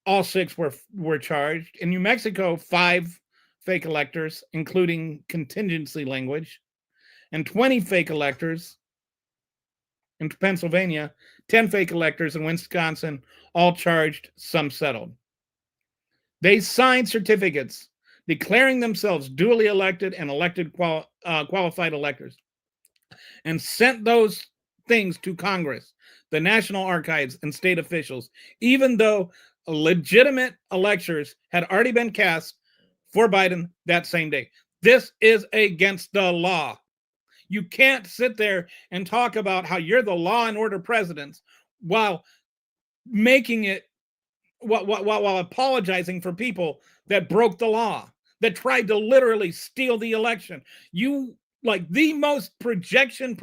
all 6 were charged. In New Mexico, 5 fake electors, including contingency language, and 20 fake electors. In Pennsylvania, 10 fake electors in Wisconsin, all charged, some settled. They signed certificates declaring themselves duly elected and elected qualified electors, and sent those things to Congress, the National Archives, and state officials, even though legitimate electors had already been cast for Biden that same day. This is against the law. You can't sit there and talk about how you're the law and order presidents while making it, while apologizing for people that broke the law, that tried to literally steal the election. You, like, the most projection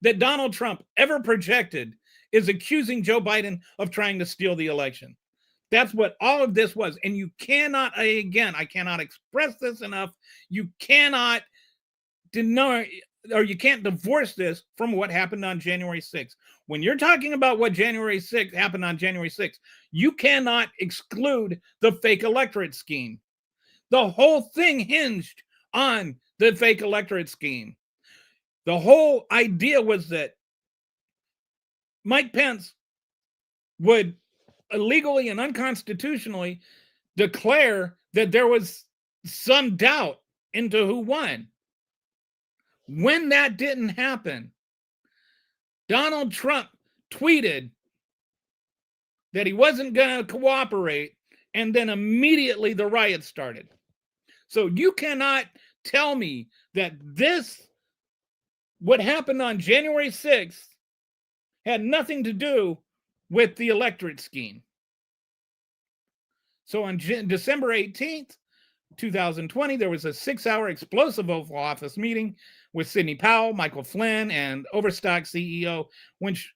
that Donald Trump ever projected is accusing Joe Biden of trying to steal the election. That's what all of this was. And you cannot, again, I cannot express this enough. You cannot deny, or you can't divorce this from what happened on January 6th. When you're talking about what happened on January 6th, you cannot exclude the fake electorate scheme. The whole thing hinged on the fake electorate scheme. The whole idea was that Mike Pence would illegally and unconstitutionally declare that there was some doubt into who won. When that didn't happen, Donald Trump tweeted that he wasn't going to cooperate, and then immediately the riots started. So you cannot tell me that what happened on January 6th, had nothing to do with the electorate scheme. So on December 18th, 2020, there was a 6-hour explosive Oval Office meeting with Sidney Powell, Michael Flynn, and Overstock CEO, which,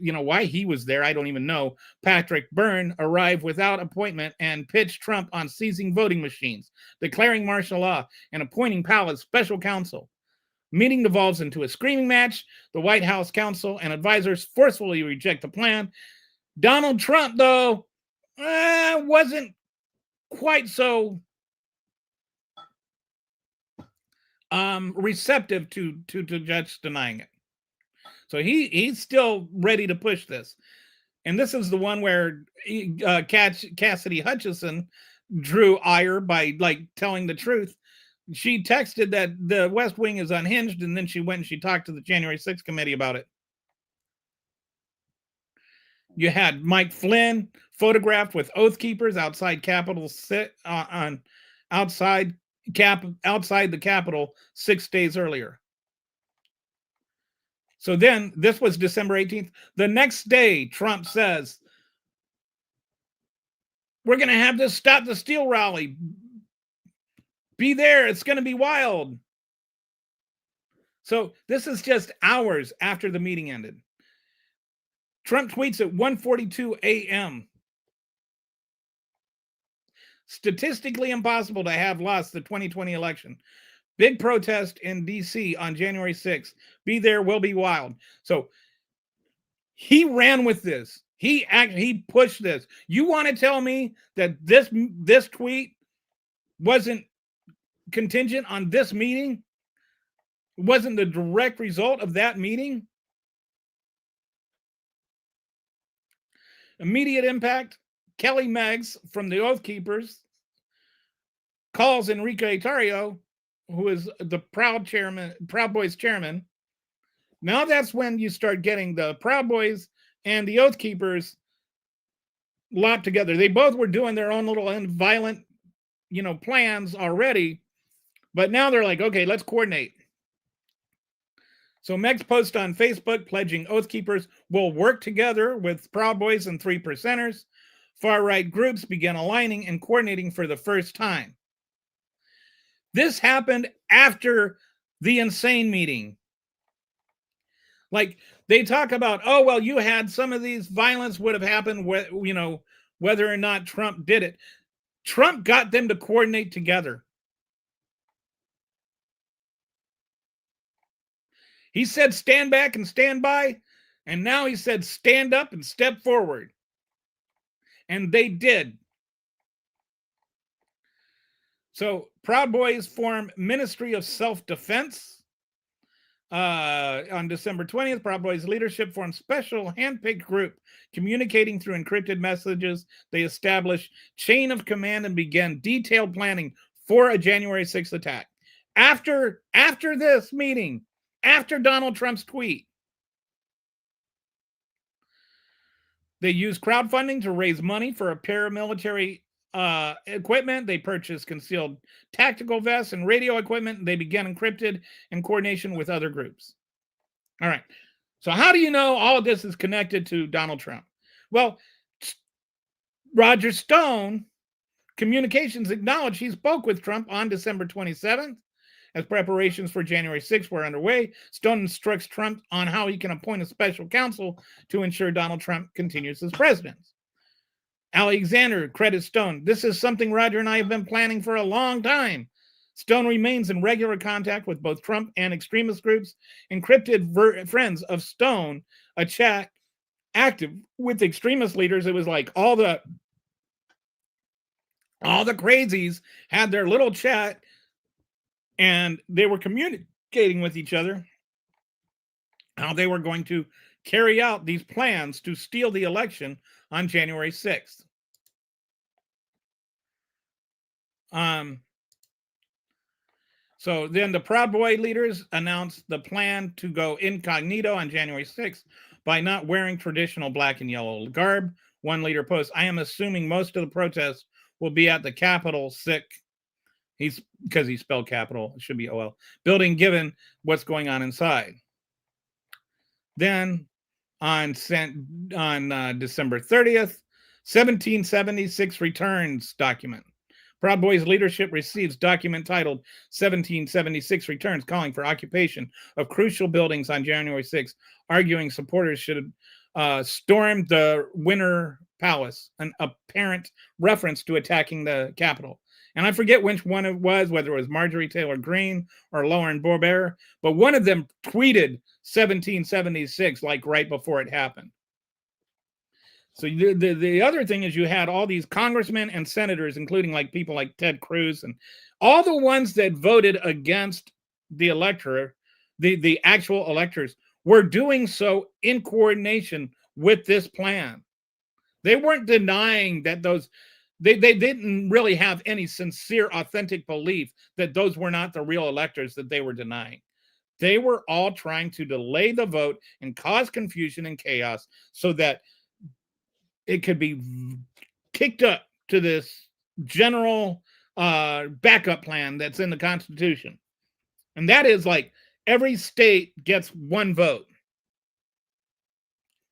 why he was there, I don't even know. Patrick Byrne arrived without appointment and pitched Trump on seizing voting machines, declaring martial law, and appointing Powell as special counsel. Meeting devolves into a screaming match. The White House counsel and advisors forcefully reject the plan. Donald Trump, though, wasn't quite so receptive to just denying it. So he's still ready to push this. And this is the one where Cassidy Hutchinson drew ire by telling the truth. She texted that the West Wing is unhinged, and then she went and she talked to the January 6th committee about it. You had Mike Flynn photographed with Oath Keepers outside Capitol outside the Capitol 6 days earlier. So then this was December 18th. The next day, Trump says, we're going to have this Stop the Steal rally. Be there. It's going to be wild. So this is just hours after the meeting ended. Trump tweets at 1:42 a.m. Statistically impossible to have lost the 2020 election. Big protest in DC on January 6th. Be there, will be wild. So he ran with this. He pushed this. You want to tell me that this tweet wasn't contingent on this meeting? It wasn't the direct result of that meeting? Immediate impact. Kelly Meggs from the Oath Keepers calls Enrique Tarrio, who is the Proud Boys chairman. Now that's when you start getting the Proud Boys and the Oath Keepers locked together. They both were doing their own little violent, plans already, but now they're like, okay, let's coordinate. So Meg's post on Facebook pledging Oath Keepers will work together with Proud Boys and 3 Percenters. Far-right groups began aligning and coordinating for the first time. This happened after the insane meeting. Like, they talk about, oh, well, you had some of these violence would have happened, whether or not Trump did it. Trump got them to coordinate together. He said, stand back and stand by. And now he said, stand up and step forward. And they did. So Proud Boys form Ministry of Self-Defense. On December 20th, Proud Boys leadership formed special handpicked group communicating through encrypted messages. They established chain of command and began detailed planning for a January 6th attack. After this meeting, after Donald Trump's tweet, they used crowdfunding to raise money for a paramilitary equipment. They purchased concealed tactical vests and radio equipment. They began encrypted in coordination with other groups. All right. So how do you know all of this is connected to Donald Trump? Well, Roger Stone Communications acknowledged he spoke with Trump on December 27th. As preparations for January 6th were underway, Stone instructs Trump on how he can appoint a special counsel to ensure Donald Trump continues as president. Alexander credits Stone. This is something Roger and I have been planning for a long time. Stone remains in regular contact with both Trump and extremist groups. Encrypted friends of Stone, a chat active with extremist leaders. It was like all the crazies had their little chat and they were communicating with each other how they were going to carry out these plans to steal the election on January 6th. So then the Proud Boy leaders announced the plan to go incognito on January 6th by not wearing traditional black and yellow garb. One leader posts, I am assuming most of the protests will be at the Capitol sick. Because he spelled Capitol, it should be OL, building given what's going on inside. Then on December 30th, 1776 returns document. Proud Boys leadership receives document titled 1776 Returns, calling for occupation of crucial buildings on January 6th, arguing supporters should storm the Winter Palace, an apparent reference to attacking the Capitol. And I forget which one it was, whether it was Marjorie Taylor Greene or Lauren Boebert, but one of them tweeted 1776 like right before it happened. So the other thing is you had all these congressmen and senators, including like people like Ted Cruz and all the ones that voted against the electorate, the actual electors, were doing so in coordination with this plan. They weren't denying that they didn't really have any sincere, authentic belief that those were not the real electors that they were denying. They were all trying to delay the vote and cause confusion and chaos so that it could be kicked up to this general backup plan that's in the Constitution. And that is like every state gets one vote.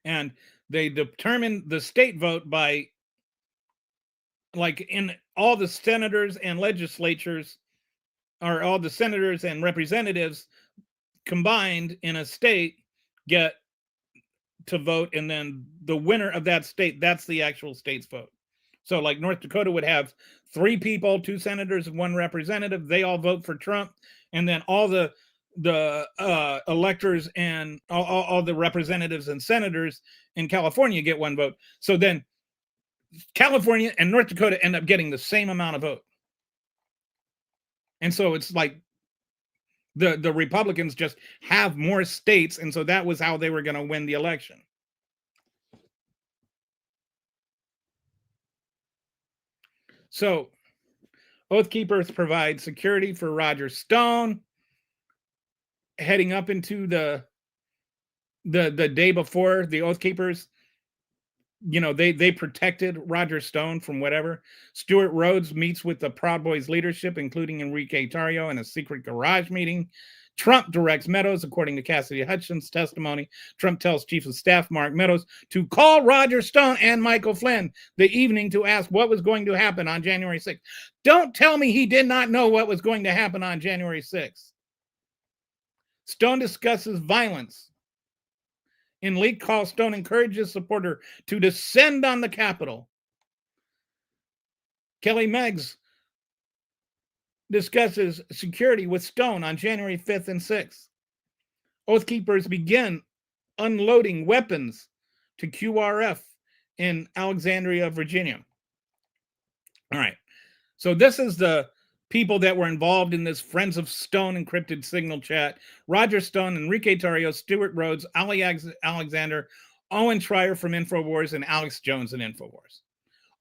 And they determine the state vote by, like, in all the senators and legislatures, or all the senators and representatives combined in a state get to vote, and then the winner of that state, that's the actual state's vote. So like North Dakota would have 3 people, 2 senators and 1 representative. They all vote for Trump, and then all the electors and all the representatives and senators in California get 1 vote. So then California and North Dakota end up getting the same amount of vote. And so it's like the Republicans just have more states, and so that was how they were going to win the election. So Oath Keepers provide security for Roger Stone heading up into the day before. The Oath Keepers, they protected Roger Stone from whatever. Stuart Rhodes meets with the Proud Boys leadership, including Enrique Tarrio, in a secret garage meeting. Trump directs Meadows, according to Cassidy Hutchins' testimony. Trump tells Chief of Staff Mark Meadows to call Roger Stone and Michael Flynn the evening to ask what was going to happen on January 6th. Don't tell me he did not know what was going to happen on January 6th. Stone discusses violence. In leaked call, Stone encourages supporter to descend on the Capitol. Kelly Meggs discusses security with Stone on January 5th and 6th. Oath Keepers begin unloading weapons to QRF in Alexandria, Virginia. All right. So this is the people that were involved in this Friends of Stone encrypted signal chat. Roger Stone, Enrique Tarrio, Stuart Rhodes, Ali Alexander, Owen Schreier from InfoWars, and Alex Jones in InfoWars.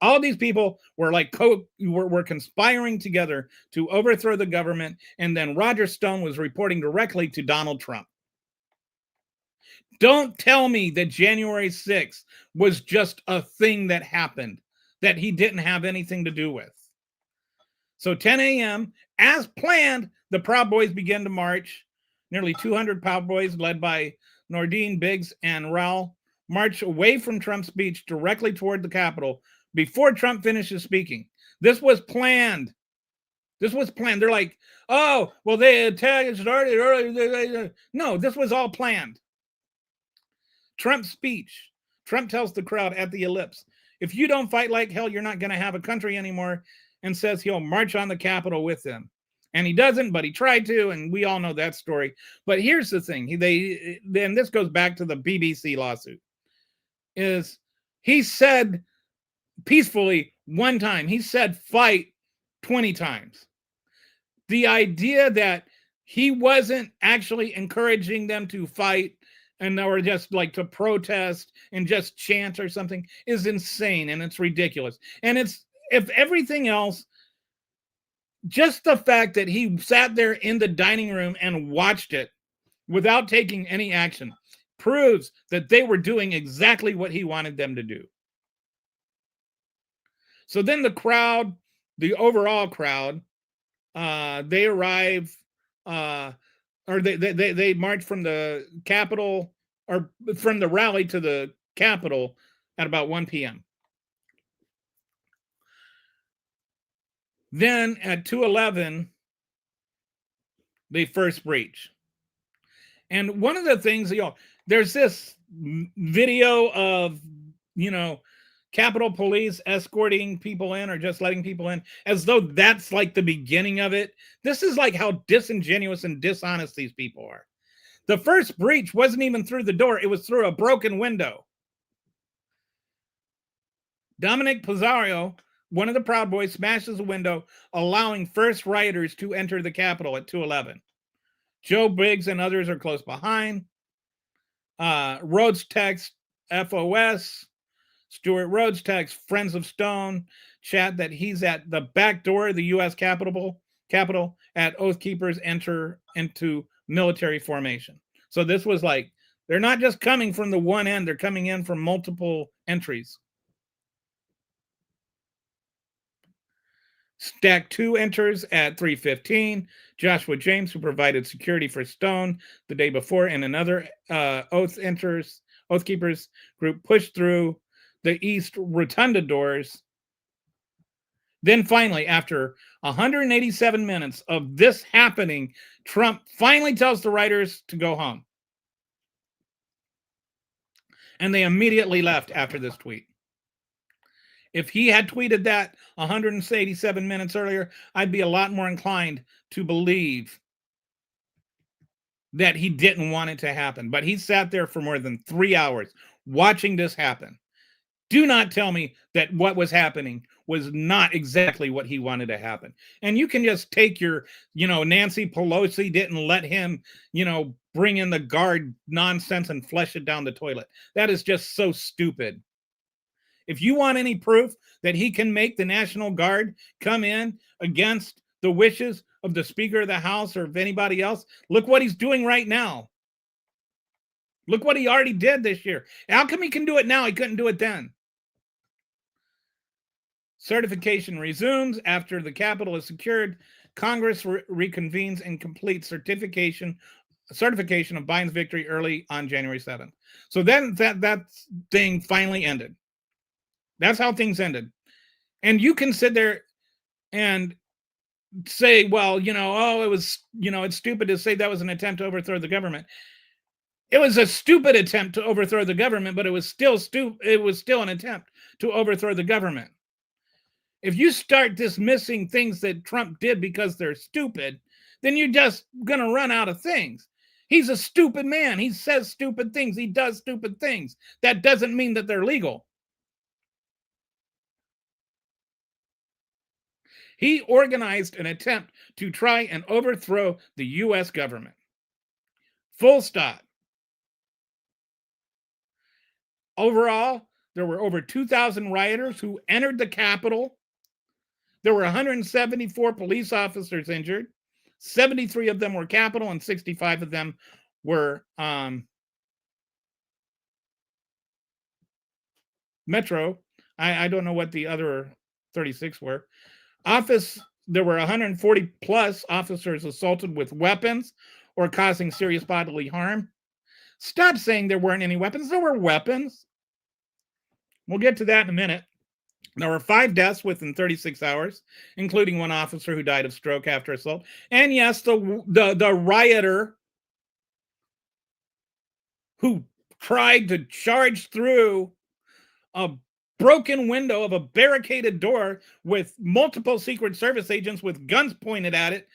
All these people were like were conspiring together to overthrow the government, and then Roger Stone was reporting directly to Donald Trump. Don't tell me that January 6th was just a thing that happened that he didn't have anything to do with. So 10 a.m., as planned, the Proud Boys began to march. Nearly 200 Proud Boys, led by Nordine Biggs and Raul, marched away from Trump's speech directly toward the Capitol before Trump finishes speaking. This was planned. This was planned. They're like, oh, well, they attacked started earlier. No, this was all planned. Trump's speech. Trump tells the crowd at the ellipse, if you don't fight like hell, you're not going to have a country anymore, and says he'll march on the Capitol with them. And he doesn't, but he tried to, and we all know that story. But here's the thing. Then this goes back to the BBC lawsuit. Is he said peacefully one time. He said fight 20 times. The idea that he wasn't actually encouraging them to fight and they were just like to protest and just chant or something is insane, and it's ridiculous. And it's, if everything else, just the fact that he sat there in the dining room and watched it without taking any action proves that they were doing exactly what he wanted them to do. So then the crowd, the overall crowd, they arrive, or they march from the Capitol, or from the rally to the Capitol at about 1 p.m. Then at 2:11, they first breach. And one of the things, there's this video of, Capitol Police escorting people in or just letting people in, as though that's like the beginning of it. This is like how disingenuous and dishonest these people are. The first breach wasn't even through the door. It was through a broken window. Dominic Pizarro, one of the Proud Boys, smashes a window, allowing first rioters to enter the Capitol at 2:11. Joe Biggs and others are close behind. Rhodes texts FOS. Stuart Rhodes texts Friends of Stone chat that he's at the back door of the U.S. Capitol at Oath Keepers enter into military formation. So this was like, they're not just coming from the one end, they're coming in from multiple entries. Stack 2 enters at 3:15. Joshua James, who provided security for Stone the day before, and another Oath Keepers group pushed through the East Rotunda doors. Then finally, after 187 minutes of this happening, Trump finally tells the rioters to go home. And they immediately left after this tweet. If he had tweeted that 187 minutes earlier, I'd be a lot more inclined to believe that he didn't want it to happen. But he sat there for more than 3 hours watching this happen. Do not tell me that what was happening was not exactly what he wanted to happen. And you can just take your, Nancy Pelosi didn't let him, bring in the guard nonsense and flush it down the toilet. That is just so stupid. If you want any proof that he can make the National Guard come in against the wishes of the Speaker of the House or of anybody else, look what he's doing right now. Look what he already did this year. How come he can do it now? He couldn't do it then. Certification resumes after the Capitol is secured. Congress reconvenes and completes certification of Biden's victory early on January 7th. So then that thing finally ended. That's how things ended. And you can sit there and say, well, it was, it's stupid to say that was an attempt to overthrow the government. It was a stupid attempt to overthrow the government, but it was still it was still an attempt to overthrow the government. If you start dismissing things that Trump did because they're stupid, then you're just going to run out of things. He's a stupid man. He says stupid things. He does stupid things. That doesn't mean that they're legal. He organized an attempt to try and overthrow the U.S. government. Full stop. Overall, there were over 2,000 rioters who entered the Capitol. There were 174 police officers injured. 73 of them were Capitol and 65 of them were Metro. I don't know what the other 36 were. There were 140 plus officers assaulted with weapons or causing serious bodily harm. Stop saying there weren't any weapons. There were weapons. We'll get to that in a minute. There were 5 deaths within 36 hours, including one officer who died of stroke after assault. And yes, the rioter who tried to charge through a broken window of a barricaded door with multiple Secret Service agents with guns pointed at it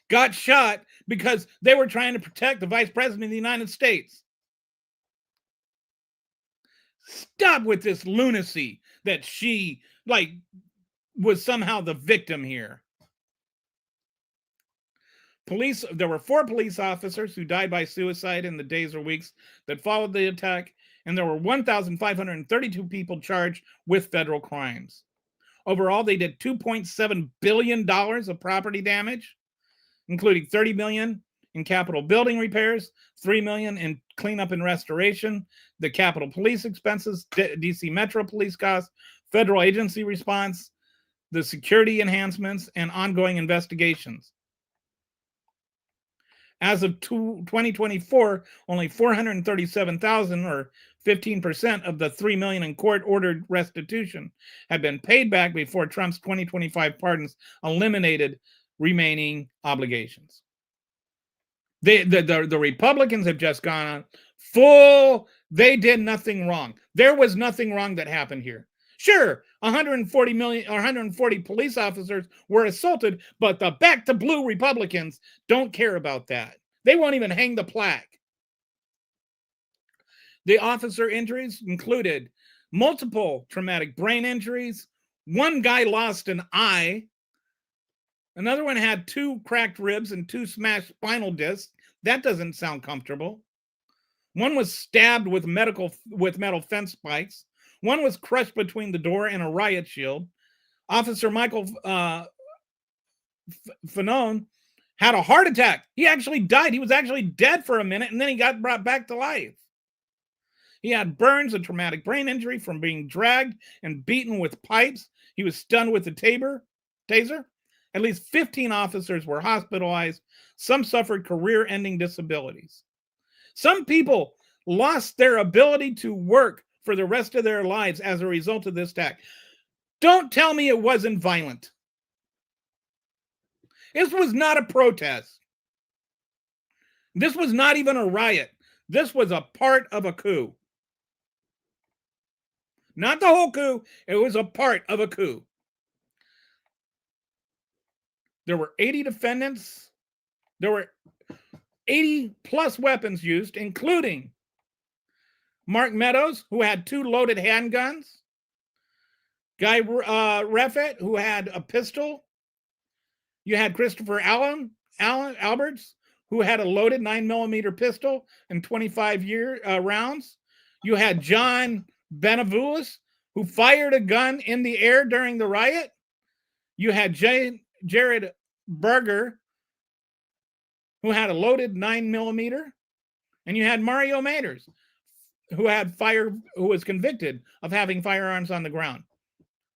got shot because they were trying to protect the Vice President of the United States. Stop with this lunacy that she was somehow the victim here. There were 4 police officers who died by suicide in the days or weeks that followed the attack, and there were 1,532 people charged with federal crimes. Overall, they did $2.7 billion of property damage, including $30 million in Capitol building repairs, $3 million in cleanup and restoration, the Capitol police expenses, DC Metro police costs, federal agency response, the security enhancements, and ongoing investigations. As of 2024, only 437,000 or 15% of the $3 million in court-ordered restitution had been paid back before Trump's 2025 pardons eliminated remaining obligations. The Republicans have just gone on full, they did nothing wrong. There was nothing wrong that happened here. Sure, 140 police officers were assaulted, but the back to blue Republicans don't care about that. They won't even hang the plaque. The officer injuries included multiple traumatic brain injuries. One guy lost an eye. Another one had 2 cracked ribs and 2 smashed spinal discs. That doesn't sound comfortable. One was stabbed with metal fence spikes. One was crushed between the door and a riot shield. Officer Michael Fanone had a heart attack. He actually died. He was actually dead for a minute, and then he got brought back to life. He had burns and traumatic brain injury from being dragged and beaten with pipes. He was stunned with a taser. At least 15 officers were hospitalized. Some suffered career-ending disabilities. Some people lost their ability to work for the rest of their lives as a result of this attack. Don't tell me it wasn't violent. This was not a protest. This was not even a riot. This was a part of a coup. Not the whole coup. It was a part of a coup. There were 80 defendants. There were 80 plus weapons used, including Mark Meadows, who had 2 loaded handguns, Guy Reffitt, who had a pistol. You had Christopher Alberts, who had a loaded 9mm pistol and 25 rounds. You had John Benavides, who fired a gun in the air during the riot. You had Jared Berger, who had a loaded 9mm, and you had Mario Maters, who was convicted of having firearms on the ground.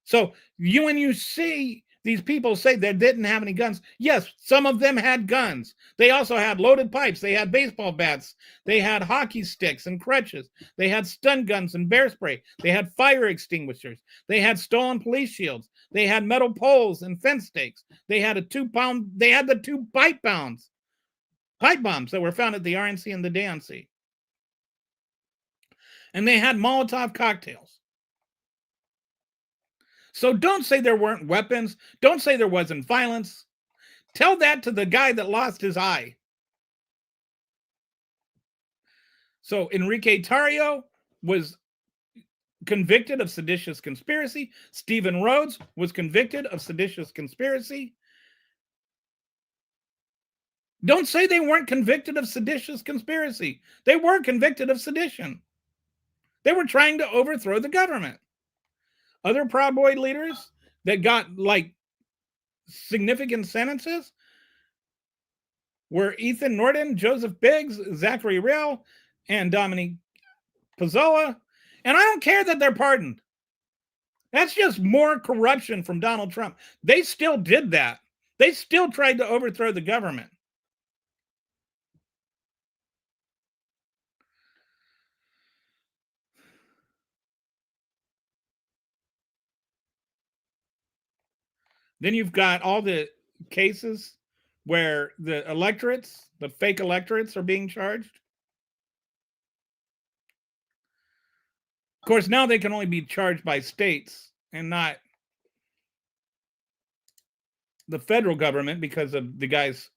So when you see these people say they didn't have any guns, yes, some of them had guns. They also had loaded pipes. They had baseball bats. They had hockey sticks and crutches. They had stun guns and bear spray. They had fire extinguishers. They had stolen police shields. They had metal poles and fence stakes. They had the 2 pipe bombs that were found at the RNC and the DNC. And they had Molotov cocktails. So don't say there weren't weapons. Don't say there wasn't violence. Tell that to the guy that lost his eye. So Enrique Tarrio was convicted of seditious conspiracy. Stephen Rhodes was convicted of seditious conspiracy. Don't say they weren't convicted of seditious conspiracy. They were convicted of sedition. They were trying to overthrow the government. Other Proud Boy leaders that got significant sentences were Ethan Norton, Joseph Biggs, Zachary Rehl, and Dominique Pizzola. And I don't care that they're pardoned. That's just more corruption from Donald Trump. They still did that. They still tried to overthrow the government. Then you've got all the cases where the fake electorates are being charged. Of course, now they can only be charged by states and not the federal government because of the guy's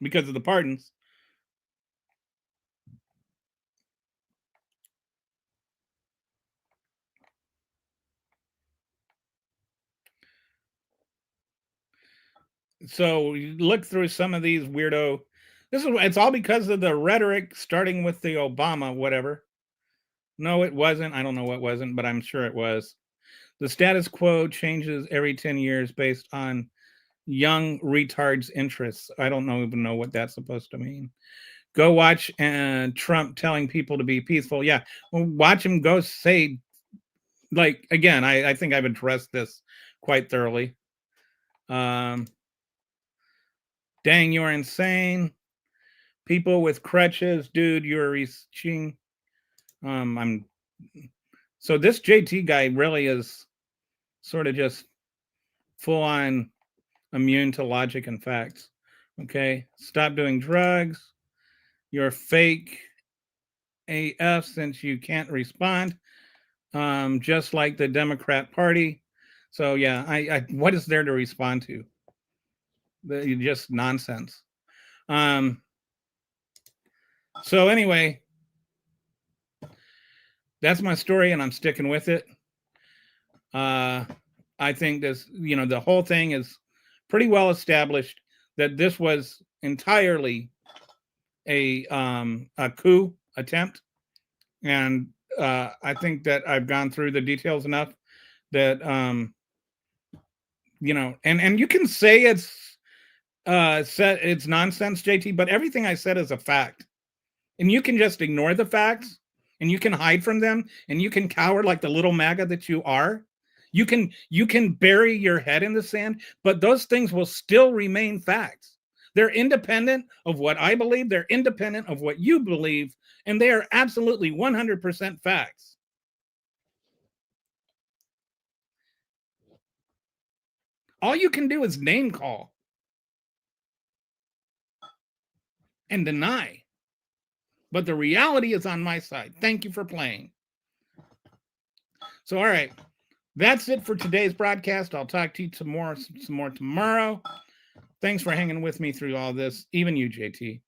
because of the pardons. So you look through some of these weirdo. It's all because of the rhetoric, starting with the Obama whatever. No, it wasn't. I don't know what wasn't, but I'm sure it was. The status quo changes every 10 years based on young retards' interests. I don't even know what that's supposed to mean. Go watch Trump telling people to be peaceful. Yeah, well, watch him go say, again, I think I've addressed this quite thoroughly. Dang, you're insane. People with crutches, dude, you're reaching. So this JT guy really is sort of just full on immune to logic and facts. Okay, stop doing drugs. You're fake AF since you can't respond. Just like the Democrat Party. So yeah, I what is there to respond to? Just nonsense. So anyway, that's my story, and I'm sticking with it. I think this, the whole thing is pretty well established that this was entirely a coup attempt, and I think that I've gone through the details enough that and you can say it's nonsense, JT, but everything I said is a fact, and you can just ignore the facts, and you can hide from them, and you can cower like the little MAGA that you are. You can bury your head in the sand, but those things will still remain facts. They're independent of what I believe. They're independent of what you believe, and they are absolutely 100% facts. All you can do is name call. and deny. But the reality is on my side. Thank you for playing. So, all right. That's it for today's broadcast. I'll talk to you some more tomorrow. Thanks for hanging with me through all this. Even you, JT.